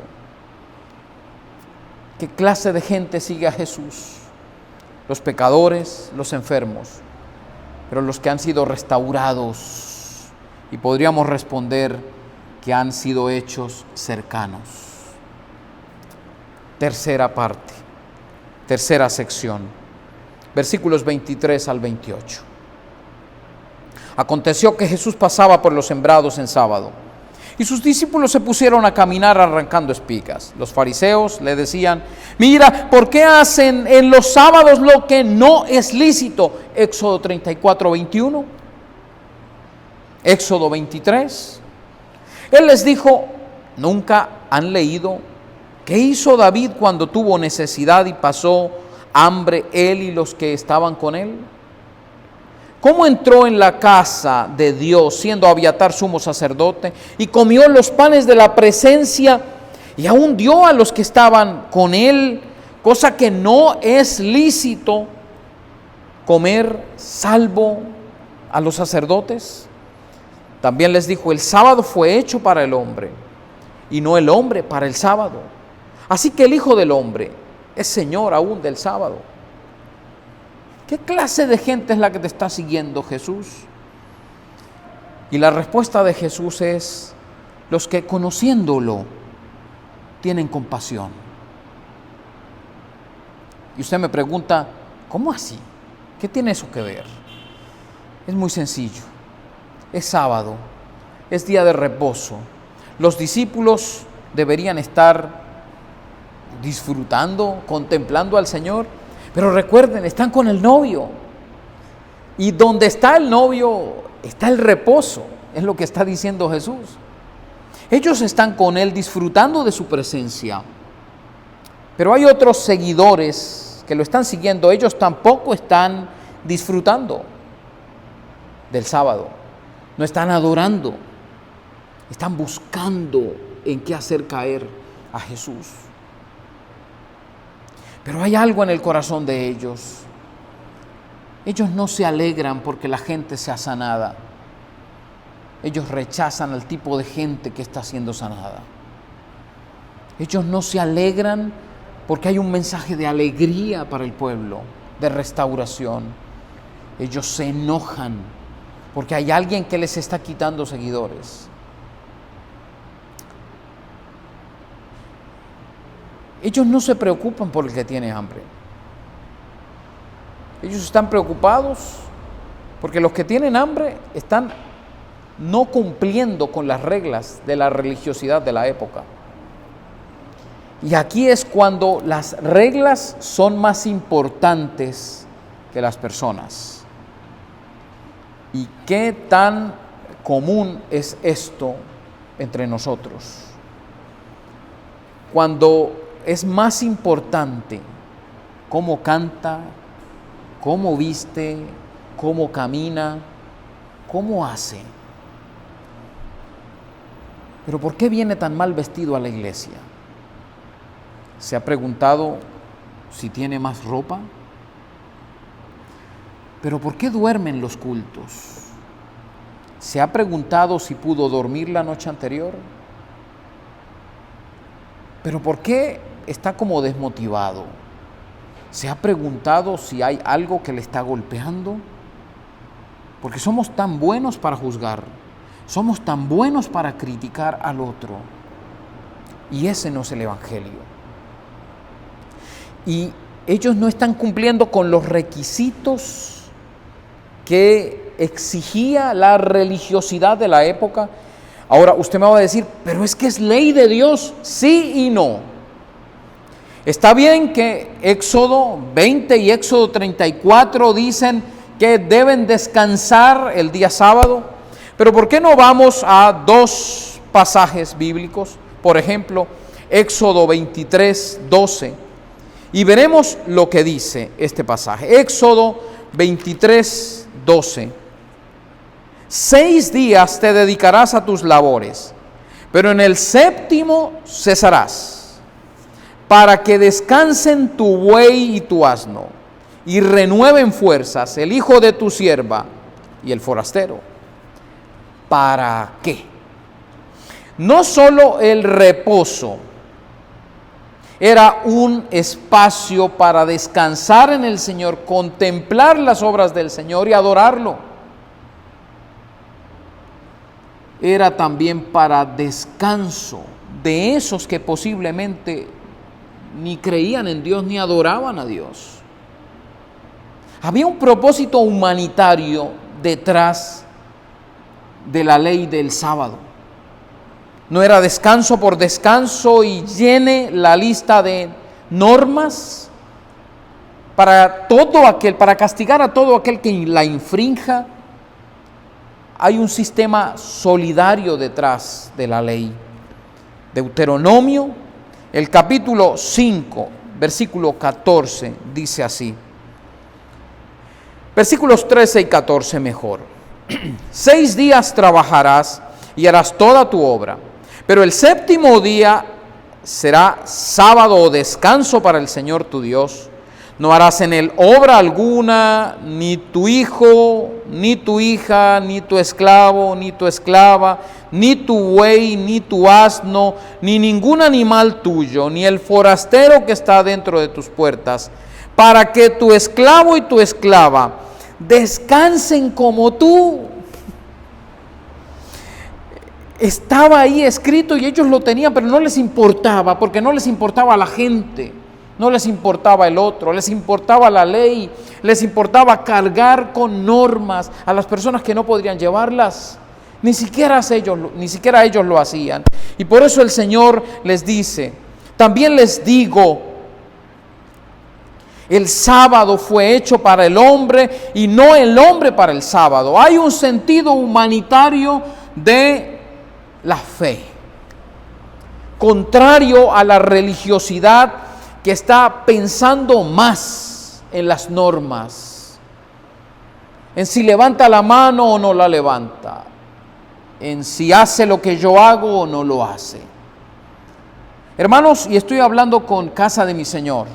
[SPEAKER 2] ¿Qué clase de gente sigue a Jesús? Los pecadores, los enfermos, pero los que han sido restaurados. Y podríamos responder que han sido hechos cercanos. Tercera parte, tercera sección, versículos 23 al 28. Aconteció que Jesús pasaba por los sembrados en sábado, y sus discípulos se pusieron a caminar arrancando espigas. Los fariseos le decían: mira, ¿por qué hacen en los sábados lo que no es lícito? Éxodo 34, 21. Éxodo 23. Él les dijo: ¿nunca han leído qué hizo David cuando tuvo necesidad y pasó hambre él y los que estaban con él? ¿Cómo entró en la casa de Dios siendo Abiatar sumo sacerdote y comió los panes de la presencia y aún dio a los que estaban con él, cosa que no es lícito comer salvo a los sacerdotes? También les dijo: el sábado fue hecho para el hombre y no el hombre para el sábado. Así que el Hijo del Hombre es Señor aún del sábado. ¿Qué clase de gente es la que te está siguiendo, Jesús? Y la respuesta de Jesús es: los que conociéndolo tienen compasión. Y usted me pregunta: ¿cómo así? ¿Qué tiene eso que ver? Es muy sencillo. Es sábado, es día de reposo. Los discípulos deberían estar disfrutando, contemplando al Señor. Pero recuerden, están con el novio. Y donde está el novio, está el reposo. Es lo que está diciendo Jesús. Ellos están con Él disfrutando de su presencia. Pero hay otros seguidores que lo están siguiendo. Ellos tampoco están disfrutando del sábado. No están adorando. Están buscando en qué hacer caer a Jesús. Pero hay algo en el corazón de ellos. Ellos no se alegran porque la gente sea sanada. Ellos rechazan al tipo de gente que está siendo sanada. Ellos no se alegran porque hay un mensaje de alegría para el pueblo, de restauración. Ellos se enojan porque hay alguien que les está quitando seguidores. ellos no se preocupan por el que tiene hambre. Ellos están preocupados porque los que tienen hambre están no cumpliendo con las reglas de la religiosidad de la época. Y aquí es cuando las reglas son más importantes que las personas. ¿Y qué tan común es esto entre nosotros? Cuando es más importante cómo canta, cómo viste, cómo camina, cómo hace. Pero ¿por qué viene tan mal vestido a la iglesia? ¿Se ha preguntado si tiene más ropa? ¿Pero por qué duerme en los cultos? ¿Se ha preguntado si pudo dormir la noche anterior? ¿Pero por qué está como desmotivado? ¿Se ha preguntado si hay algo que le está golpeando? Porque somos tan buenos para juzgar, somos tan buenos para criticar al otro. Y ese no es el Evangelio. Y ellos no están cumpliendo con los requisitos que exigía la religiosidad de la época. Ahora usted me va a decir, pero es que es ley de Dios, sí y no. Está bien que Éxodo 20 y Éxodo 34 dicen que deben descansar el día sábado, pero ¿por qué no vamos a dos pasajes bíblicos? Por ejemplo, Éxodo 23, 12. Y veremos lo que dice este pasaje. Éxodo 23, 12. 6 días te dedicarás a tus labores, pero en el séptimo cesarás, para que descansen tu buey y tu asno, y renueven fuerzas el hijo de tu sierva y el forastero. ¿Para qué? No solo el reposo era un espacio para descansar en el Señor, contemplar las obras del Señor y adorarlo. Era también para descanso de esos que posiblemente ni creían en Dios ni adoraban a Dios. Había un propósito humanitario detrás de la ley del sábado. No era descanso por descanso y llene la lista de normas para castigar a todo aquel que la infrinja. Hay un sistema solidario detrás de la ley. Deuteronomio, el capítulo 5, versículo 14, dice así. Versículos 13 y 14 mejor. 6 días trabajarás y harás toda tu obra, pero el séptimo día será sábado o descanso para el Señor tu Dios. No harás en él obra alguna, ni tu hijo, ni tu hija, ni tu esclavo, ni tu esclava, ni tu buey, ni tu asno, ni ningún animal tuyo, ni el forastero que está dentro de tus puertas, para que tu esclavo y tu esclava descansen como tú. Estaba ahí escrito y ellos lo tenían, pero no les importaba, porque no les importaba a la gente, no les importaba el otro, les importaba la ley, les importaba cargar con normas a las personas que no podrían llevarlas. Ni siquiera ellos lo hacían. Y por eso el Señor les dice, también les digo, el sábado fue hecho para el hombre y no el hombre para el sábado. Hay un sentido humanitario de la fe, contrario a la religiosidad que está pensando más en las normas, en si levanta la mano o no la levanta, en si hace lo que yo hago o no lo hace. Hermanos, y estoy hablando con Casa de mi Señor,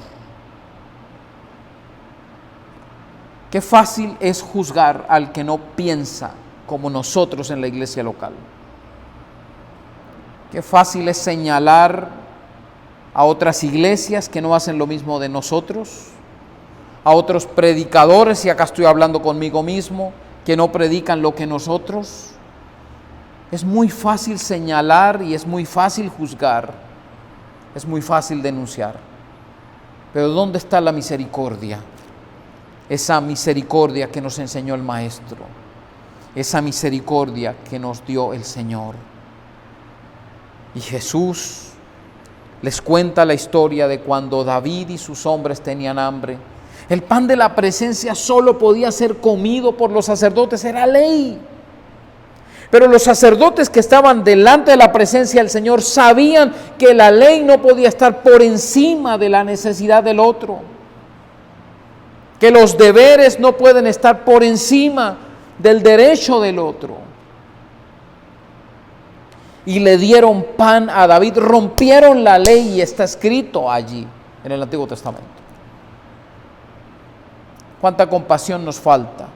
[SPEAKER 2] qué fácil es juzgar al que no piensa como nosotros en la iglesia local. Qué fácil es señalar a otras iglesias que no hacen lo mismo de nosotros, a otros predicadores, y acá estoy hablando conmigo mismo, que no predican lo que nosotros. Es muy fácil señalar y es muy fácil juzgar. es muy fácil denunciar. Pero ¿dónde está la misericordia? Esa misericordia que nos enseñó el Maestro, esa misericordia que nos dio el Señor. Y Jesús les cuenta la historia de cuando David y sus hombres tenían hambre. El pan de la presencia solo podía ser comido por los sacerdotes, era ley. Pero los sacerdotes que estaban delante de la presencia del Señor sabían que la ley no podía estar por encima de la necesidad del otro, que los deberes no pueden estar por encima del derecho del otro. Y le dieron pan a David, rompieron la ley y está escrito allí en el Antiguo Testamento. ¿Cuánta compasión nos falta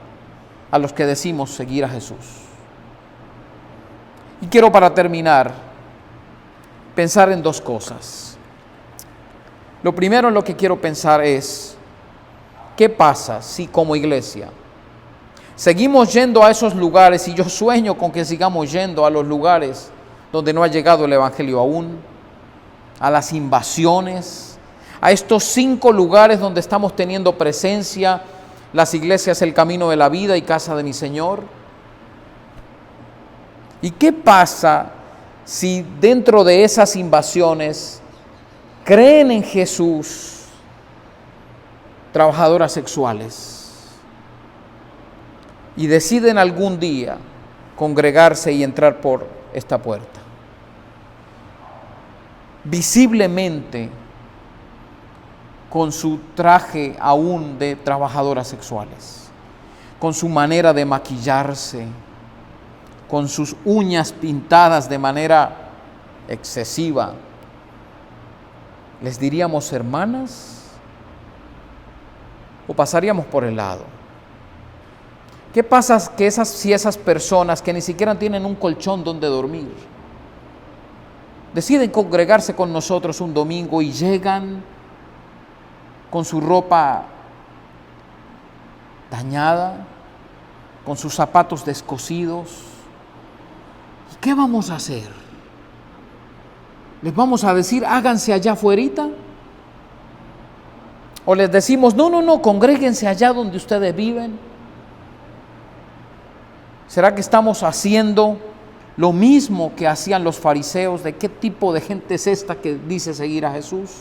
[SPEAKER 2] a los que decimos seguir a Jesús? Y quiero, para terminar, pensar en dos cosas. Lo primero en lo que quiero pensar es, ¿qué pasa si como iglesia seguimos yendo a esos lugares? Y yo sueño con que sigamos yendo a los lugares donde no ha llegado el Evangelio aún, a las invasiones, a estos 5 lugares donde estamos teniendo presencia, las iglesias El Camino de la Vida y Casa de mi Señor. ¿Y qué pasa si dentro de esas invasiones creen en Jesús trabajadoras sexuales y deciden algún día congregarse y entrar por esta puerta? Visiblemente con su traje aún de trabajadoras sexuales, con su manera de maquillarse, con sus uñas pintadas de manera excesiva, ¿les diríamos hermanas o pasaríamos por el lado? ¿Qué pasa si esas personas que ni siquiera tienen un colchón donde dormir deciden congregarse con nosotros un domingo y llegan con su ropa dañada, con sus zapatos descosidos? ¿Y qué vamos a hacer? ¿Les vamos a decir háganse allá afuerita? ¿O les decimos no, congréguense allá donde ustedes viven? ¿Será que estamos haciendo lo mismo que hacían los fariseos? ¿De qué tipo de gente es esta que dice seguir a Jesús?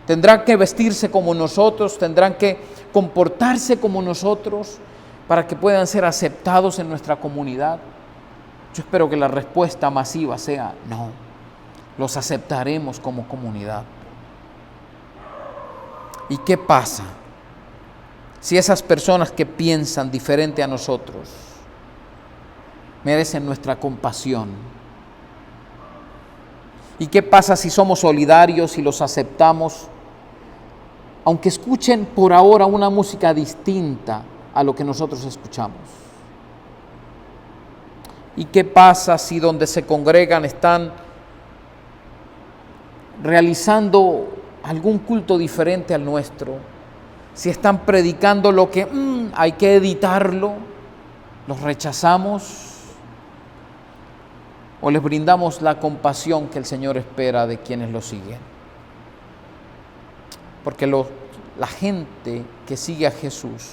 [SPEAKER 2] Tendrán que vestirse como nosotros, tendrán que comportarse como nosotros para que puedan ser aceptados en nuestra comunidad. Yo espero que la respuesta masiva sea no, los aceptaremos como comunidad. ¿Y qué pasa si esas personas que piensan diferente a nosotros merecen nuestra compasión? ¿Y qué pasa si somos solidarios y los aceptamos, aunque escuchen por ahora una música distinta a lo que nosotros escuchamos? ¿Y qué pasa si donde se congregan están realizando algún culto diferente al nuestro? Si están predicando lo que hay que editarlo, ¿los rechazamos? ¿O les brindamos la compasión que el Señor espera de quienes lo siguen? Porque la gente que sigue a Jesús,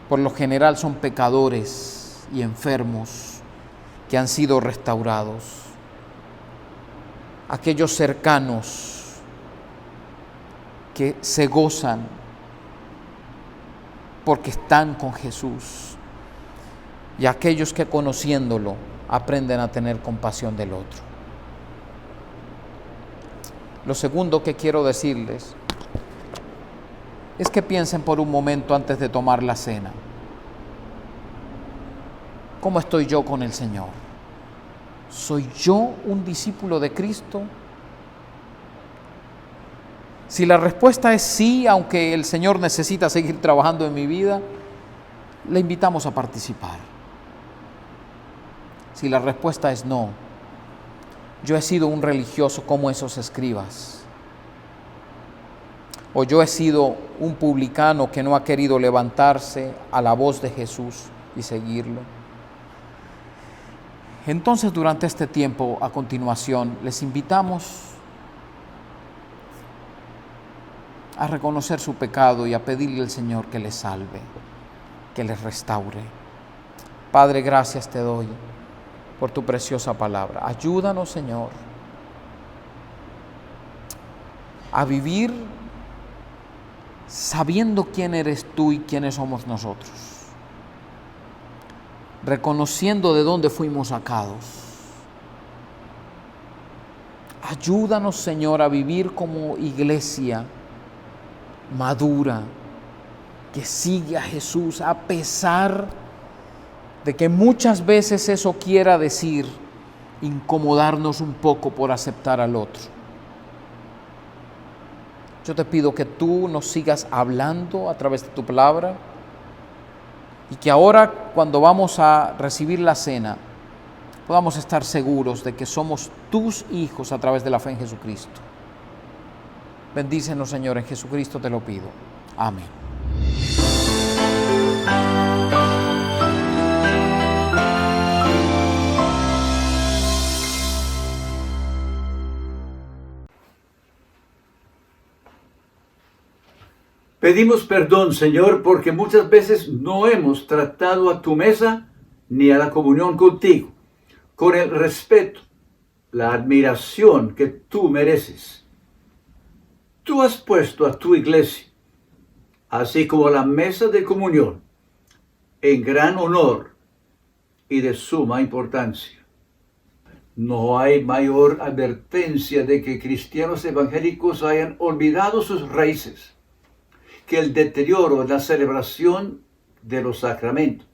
[SPEAKER 2] por lo general son pecadores y enfermos que han sido restaurados. Aquellos cercanos que se gozan porque están con Jesús, y aquellos que conociéndolo aprenden a tener compasión del otro. Lo segundo que quiero decirles es que piensen por un momento antes de tomar la cena. ¿Cómo estoy yo con el Señor? ¿Soy yo un discípulo de Cristo? Si la respuesta es sí, aunque el Señor necesita seguir trabajando en mi vida, le invitamos a participar. Si la respuesta es no, yo he sido un religioso como esos escribas, o yo he sido un publicano que no ha querido levantarse a la voz de Jesús y seguirlo, entonces durante este tiempo a continuación les invitamos a reconocer su pecado y a pedirle al Señor que les salve, que les restaure. Padre, gracias te doy por tu preciosa palabra. Ayúdanos, Señor, a vivir sabiendo quién eres tú y quiénes somos nosotros, reconociendo de dónde fuimos sacados. Ayúdanos, Señor, a vivir como iglesia madura, que sigue a Jesús a pesar de que muchas veces eso quiera decir incomodarnos un poco por aceptar al otro. Yo te pido que tú nos sigas hablando a través de tu palabra y que ahora, cuando vamos a recibir la cena, podamos estar seguros de que somos tus hijos a través de la fe en Jesucristo. Bendícenos, Señor, en Jesucristo te lo pido. Amén.
[SPEAKER 3] Pedimos perdón, Señor, porque muchas veces no hemos tratado a tu mesa ni a la comunión contigo con el respeto, la admiración que tú mereces. Tú has puesto a tu iglesia, así como la mesa de comunión, en gran honor y de suma importancia. No hay mayor advertencia de que cristianos evangélicos hayan olvidado sus raíces que el deterioro en la celebración de los sacramentos.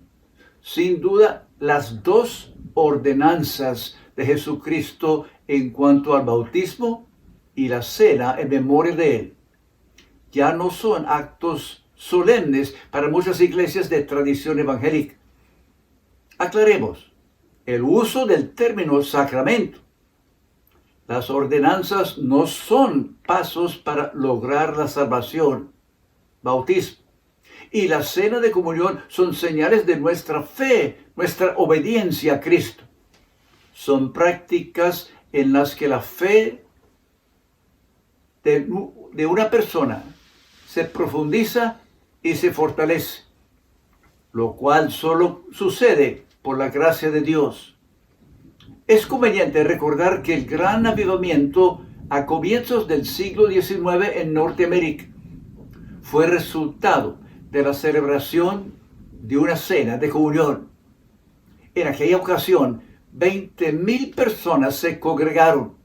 [SPEAKER 3] Sin duda, las dos ordenanzas de Jesucristo en cuanto al bautismo y la cena en memoria de Él ya no son actos solemnes para muchas iglesias de tradición evangélica. Aclaremos el uso del término sacramento. Las ordenanzas no son pasos para lograr la salvación, bautismo, y la cena de comunión son señales de nuestra fe, nuestra obediencia a Cristo. Son prácticas en las que la fe de una persona se profundiza y se fortalece, lo cual solo sucede por la gracia de Dios. Es conveniente recordar que el gran avivamiento a comienzos del siglo XIX en Norteamérica fue resultado de la celebración de una cena de comunión. En aquella ocasión, 20,000 personas se congregaron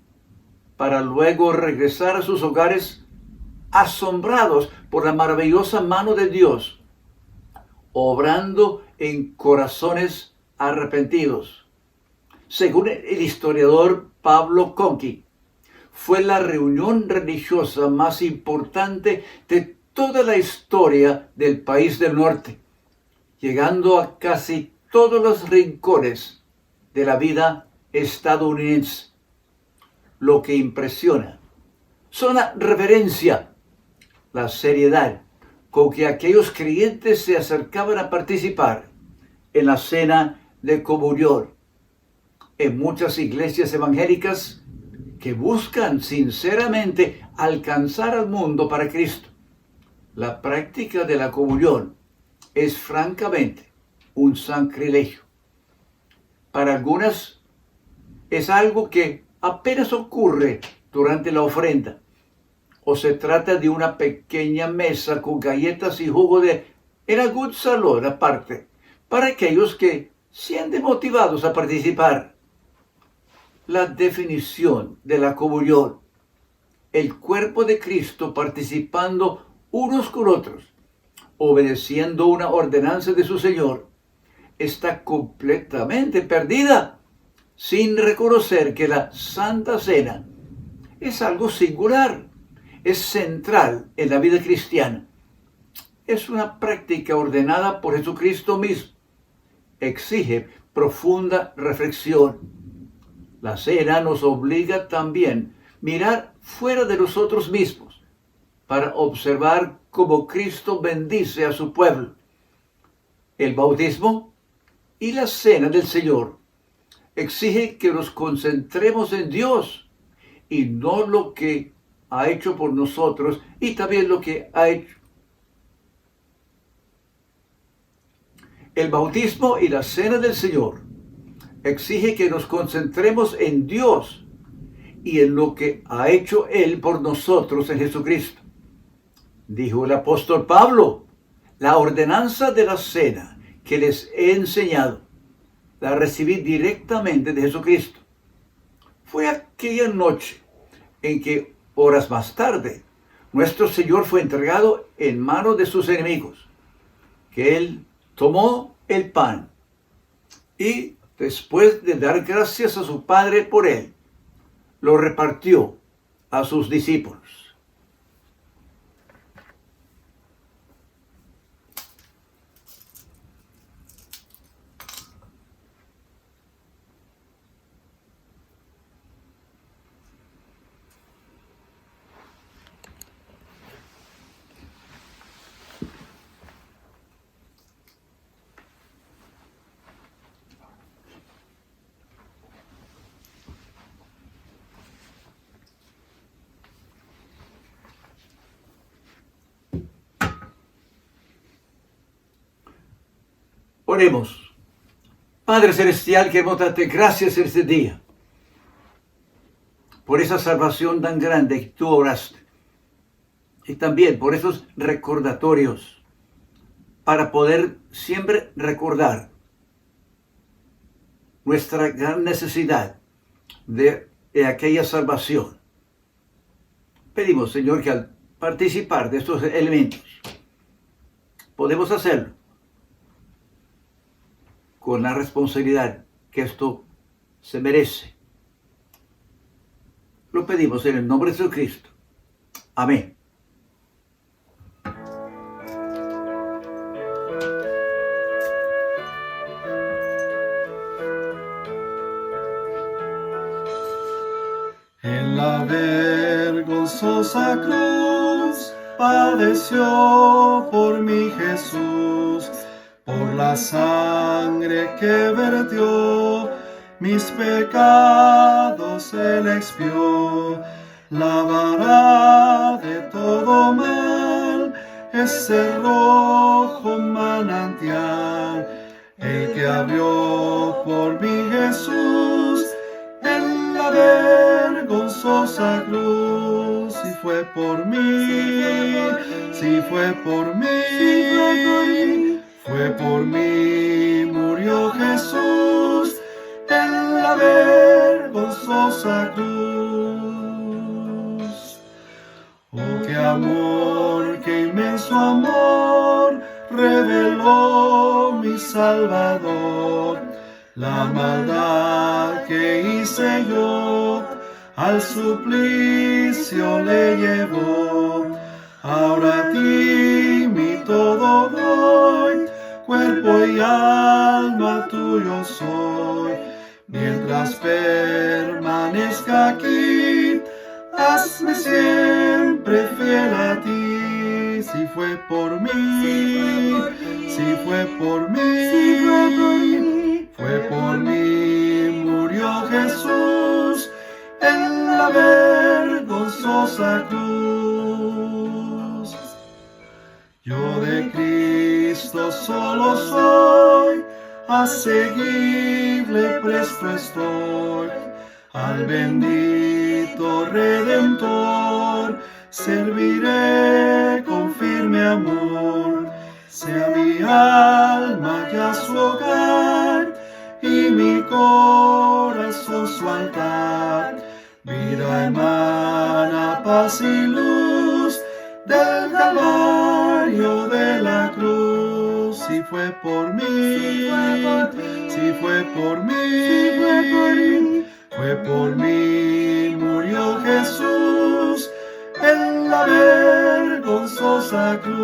[SPEAKER 3] para luego regresar a sus hogares asombrados por la maravillosa mano de Dios, obrando en corazones arrepentidos. Según el historiador Pablo Conqui, fue la reunión religiosa más importante de toda la historia del país del norte, llegando a casi todos los rincones de la vida estadounidense. Lo que impresiona son la reverencia, la seriedad con que aquellos creyentes se acercaban a participar en la cena de comunión. En muchas iglesias evangélicas que buscan sinceramente alcanzar al mundo para Cristo, la práctica de la comunión es francamente un sacrilegio. Para algunas es algo que apenas ocurre durante la ofrenda, o se trata de una pequeña mesa con galletas y jugo en algún salón aparte, para aquellos que sienten motivados a participar. La definición de la comunión, el cuerpo de Cristo participando unos con otros, obedeciendo una ordenanza de su Señor, está completamente perdida, sin reconocer que la Santa Cena es algo singular, es central en la vida cristiana. Es una práctica ordenada por Jesucristo mismo. Exige profunda reflexión. La cena nos obliga también a mirar fuera de nosotros mismos para observar cómo Cristo bendice a su pueblo. El bautismo y la cena del Señor exige que nos concentremos en Dios y no lo que ha hecho por nosotros y también lo que ha hecho. El bautismo y la cena del Señor exige que nos concentremos en Dios y en lo que ha hecho Él por nosotros en Jesucristo. Dijo el apóstol Pablo, la ordenanza de la cena que les he enseñado, la recibí directamente de Jesucristo. Fue aquella noche en que, horas más tarde, nuestro Señor fue entregado en manos de sus enemigos, que Él tomó el pan y, después de dar gracias a su Padre por él, lo repartió a sus discípulos. Oremos. Padre Celestial, queremos darte gracias este día por esa salvación tan grande que tú oraste. Y también por esos recordatorios para poder siempre recordar nuestra gran necesidad de aquella salvación. Pedimos, Señor, que al participar de estos elementos podemos hacerlo con la responsabilidad que esto se merece. Lo pedimos en el nombre de Jesucristo. Amén.
[SPEAKER 4] En la vergonzosa cruz padeció por mí Jesús. Por la sangre que vertió, mis pecados Él expió. Lavará de todo mal ese rojo manantial. El que abrió por mí Jesús en la vergonzosa cruz. Si fue por mí, si fue por mí. Fue por mí, murió Jesús en la vergonzosa cruz. Oh, qué amor, qué inmenso amor, reveló mi Salvador. La maldad que hice yo, al suplicio le llevó. Ahora a ti mi todo doy, cuerpo y alma tuyo soy. Mientras permanezca aquí, hazme siempre fiel a ti. Si fue por mí, si fue por mí, fue por mí, murió Jesús en la vergonzosa cruz. Yo de Cristo solo soy, a seguirle presto estoy. Al bendito Redentor serviré con firme amor. Sea mi alma ya su hogar y mi corazón su altar. Vida emana paz y luz del Calvario de la cruz. Si fue por mí, si fue por mí, fue por mí, murió Jesús en la vergonzosa cruz.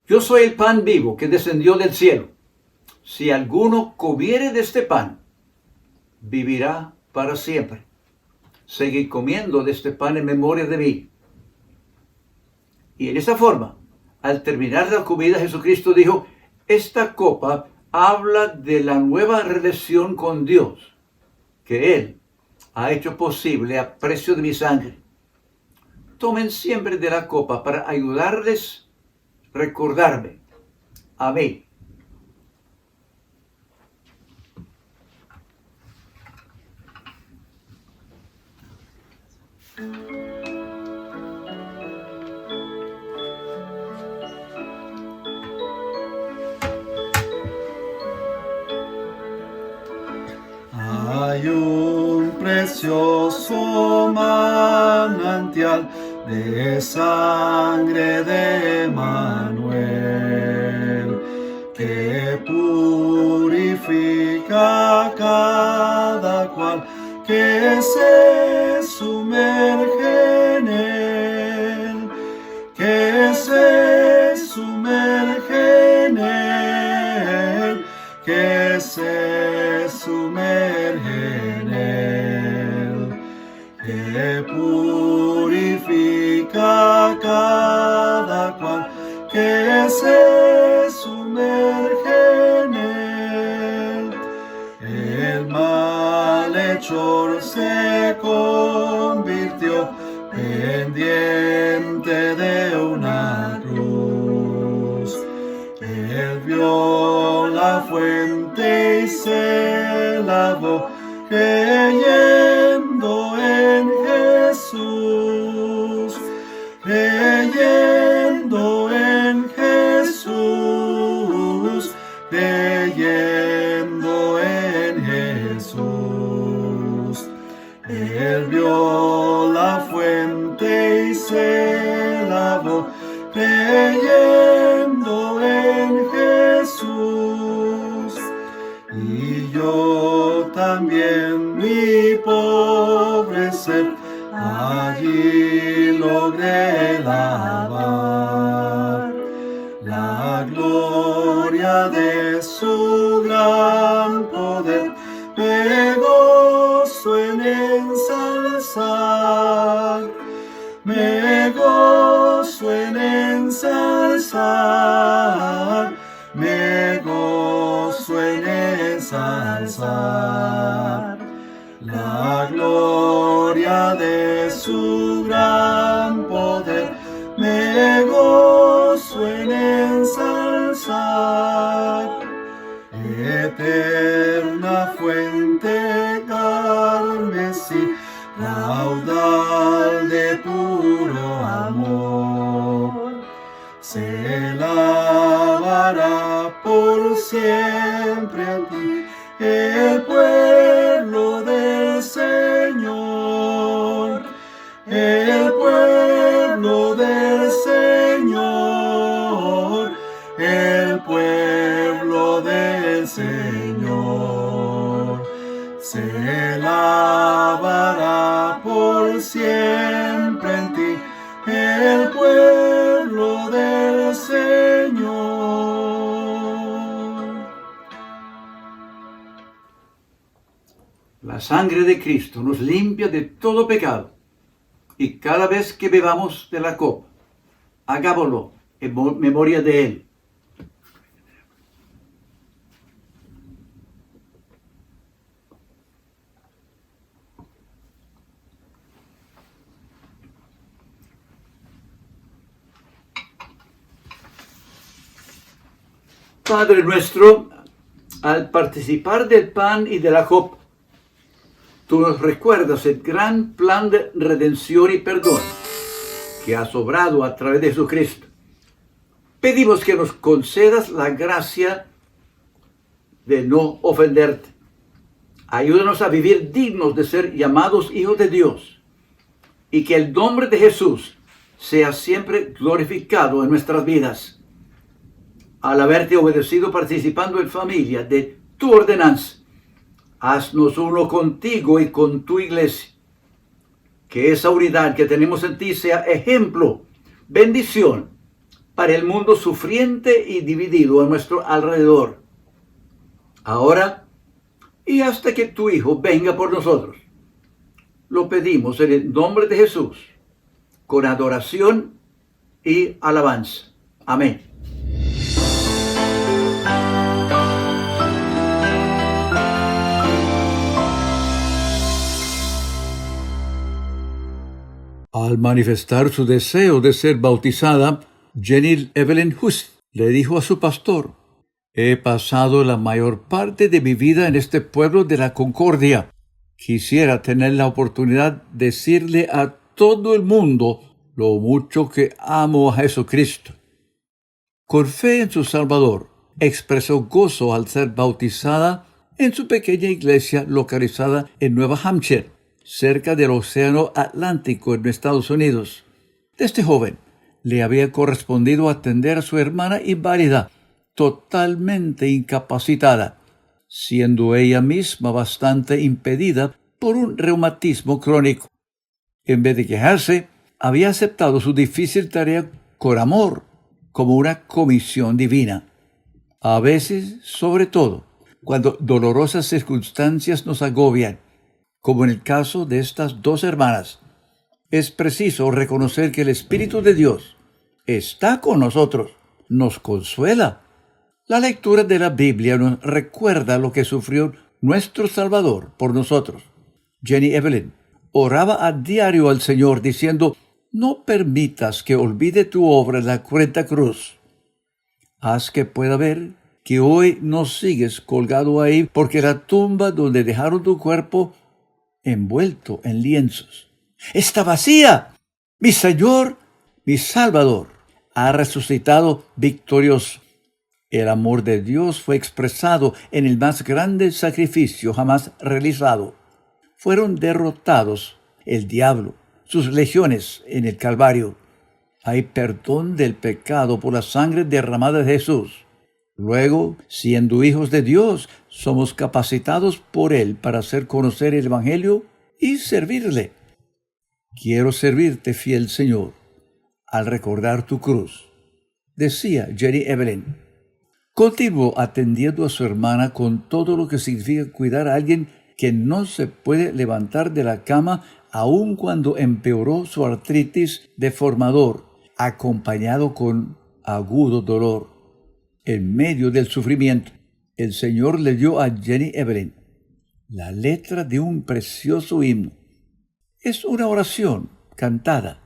[SPEAKER 3] Yo soy el pan vivo que descendió del cielo. Si alguno comiere de este pan, vivirá para siempre. Seguid comiendo de este pan en memoria de mí. Y en esa forma, al terminar la comida, Jesucristo dijo, esta copa habla de la nueva relación con Dios que Él ha hecho posible a precio de mi sangre. Tomen siempre de la copa para ayudarles a recordarme a mí.
[SPEAKER 4] Hay un precioso manantial de sangre de Manuel que purifica a cada cual que se sumerge en él, que se sumerge en él, que se sumerge en él, que purifica a cada cual que se sumerge en él. El malhechor se convirtió pendiente de una cruz. Él vio la fuente y se lavó, creyendo en Jesús, creyendo en Jesús, creyendo en Jesús. Él vio la fuente y se lavó, creyendo en Jesús. Y yo también, mi pobre ser, allí logré lavar la gloria de su gran poder. Me gozo en ensalzar, me gozo en ensalzar, me gozo en ensalzar la gloria de su gran poder. Me gozo en ensalzar eterna fuente carmesí, raudal de puro amor. Se lavará por siempre a ti el pueblo del Señor, el pueblo del Señor, el pueblo del Señor. Se lavará por siempre en ti el pueblo del Señor.
[SPEAKER 3] La sangre de Cristo nos limpia de todo pecado. Y cada vez que bebamos de la copa, hagámoslo en memoria de Él. Padre nuestro, al participar del pan y de la copa, tú nos recuerdas el gran plan de redención y perdón que has obrado a través de Jesucristo. Pedimos que nos concedas la gracia de no ofenderte. Ayúdanos a vivir dignos de ser llamados hijos de Dios y que el nombre de Jesús sea siempre glorificado en nuestras vidas. Al haberte obedecido participando en familia de tu ordenanza, haznos uno contigo y con tu iglesia. Que esa unidad que tenemos en ti sea ejemplo, bendición para el mundo sufriente y dividido a nuestro alrededor. Ahora y hasta que tu Hijo venga por nosotros. Lo pedimos en el nombre de Jesús, con adoración y alabanza. Amén. Al manifestar su deseo de ser bautizada, Jenny Evelyn Hus le dijo a su pastor: «He pasado la mayor parte de mi vida en este pueblo de la Concordia. Quisiera tener la oportunidad de decirle a todo el mundo lo mucho que amo a Jesucristo». Con fe en su Salvador, expresó gozo al ser bautizada en su pequeña iglesia localizada en Nueva Hampshire, cerca del Océano Atlántico en Estados Unidos. Este joven le había correspondido atender a su hermana inválida, totalmente incapacitada, siendo ella misma bastante impedida por un reumatismo crónico. En vez de quejarse, había aceptado su difícil tarea con amor, como una comisión divina. A veces, sobre todo, cuando dolorosas circunstancias nos agobian, como en el caso de estas dos hermanas, es preciso reconocer que el Espíritu de Dios está con nosotros, nos consuela. La lectura de la Biblia nos recuerda lo que sufrió nuestro Salvador por nosotros. Jenny Evelyn oraba a diario al Señor diciendo: «No permitas que olvide tu obra en la cruenta cruz. Haz que pueda ver que hoy no sigues colgado ahí, porque la tumba donde dejaron tu cuerpo envuelto en lienzos está vacía. Mi Señor, mi Salvador, ha resucitado victorioso». El amor de Dios fue expresado en el más grande sacrificio jamás realizado. Fueron derrotados el diablo, sus legiones en el Calvario. Hay perdón del pecado por la sangre derramada de Jesús. Luego, siendo hijos de Dios, somos capacitados por Él para hacer conocer el Evangelio y servirle. «Quiero servirte, fiel Señor, al recordar tu cruz», decía Jenny Evelyn. Continuó atendiendo a su hermana con todo lo que significa cuidar a alguien que no se puede levantar de la cama, aun cuando empeoró su artritis deformador, acompañado con agudo dolor. En medio del sufrimiento, el Señor le dio a Jenny Evelyn la letra de un precioso himno. Es una oración cantada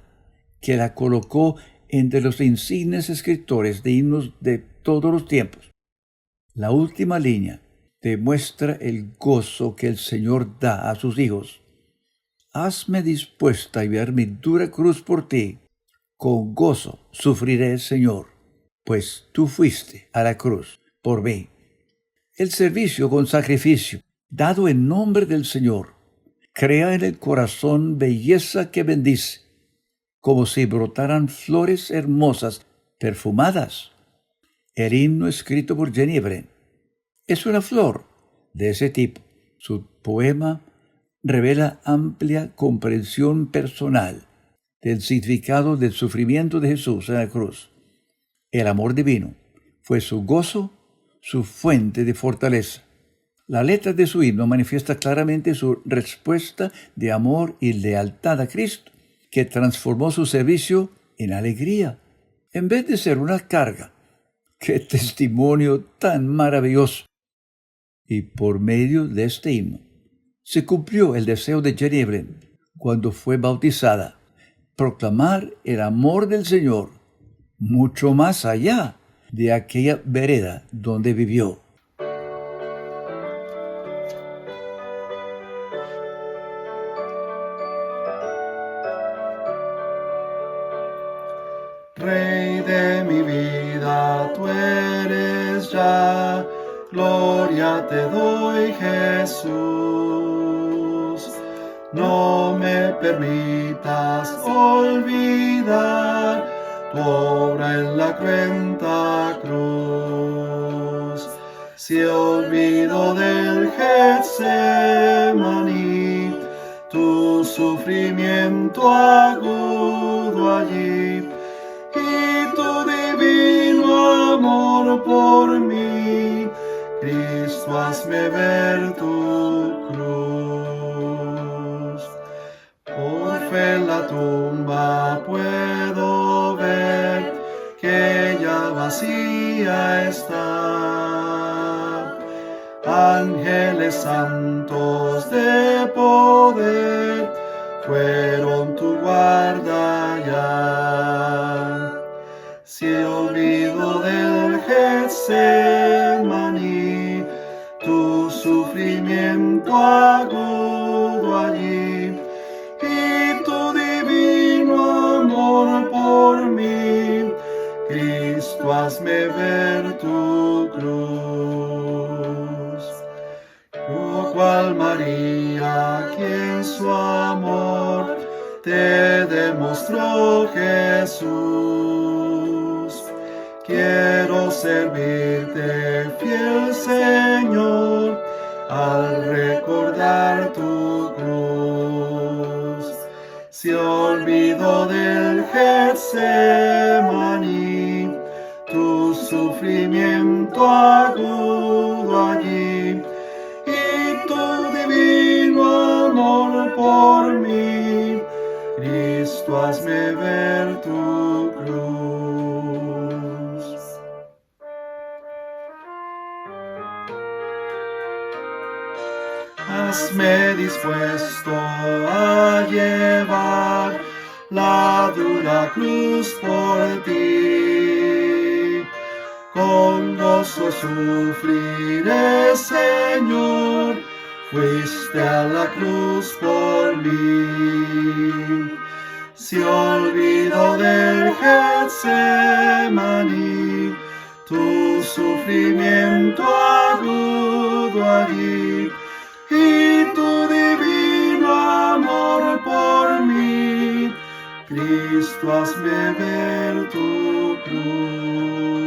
[SPEAKER 3] que la colocó entre los insignes escritores de himnos de todos los tiempos. La última línea demuestra el gozo que el Señor da a sus hijos. «Hazme dispuesta a llevar mi dura cruz por ti. Con gozo sufriré, Señor, pues tú fuiste a la cruz por mí». El servicio con sacrificio, dado en nombre del Señor, crea en el corazón belleza que bendice, como si brotaran flores hermosas, perfumadas. El himno escrito por Jenny Evelyn es una flor de ese tipo. Su poema revela amplia comprensión personal del significado del sufrimiento de Jesús en la cruz. El amor divino fue su gozo, su fuente de fortaleza. La letra de su himno manifiesta claramente su respuesta de amor y lealtad a Cristo, que transformó su servicio en alegría, en vez de ser una carga. ¡Qué testimonio tan maravilloso! Y por medio de este himno, se cumplió el deseo de Jenny Evelyn cuando fue bautizada: proclamar el amor del Señor mucho más allá de aquella vereda donde vivió.
[SPEAKER 4] Rey de mi vida, tú eres ya, gloria te doy, Jesús. No me permitas olvidar tu obra en la cruenta cruz. Si olvido del Getsemaní, tu sufrimiento agudo allí, y tu divino amor por mí, Cristo, hazme ver tu cruz. Por fe en la tumba puedo ver que ya vacía está. Ángeles santos de poder fueron tu guarda ya. Si olvido del Getsemaní, tu sufrimiento agudo allí, y tu divino amor por mí, Cristo, hazme ver tu cruz. Yo cual María, quien su amor te demostró Jesús, quiero servirte, fiel Señor, al recordar tu cruz. Si olvido del Getsemaní, tu sufrimiento agudo allí, y tu divino amor por mí, Cristo, hazme ver tu cruz. Hazme dispuesto a llevar la dura cruz por ti. Con gozo sufriré, Señor, fuiste a la cruz por mí. Si olvido del Getsemaní, tu sufrimiento agudo allí, y tu divino amor por mí, Cristo, hazme ver tu cruz.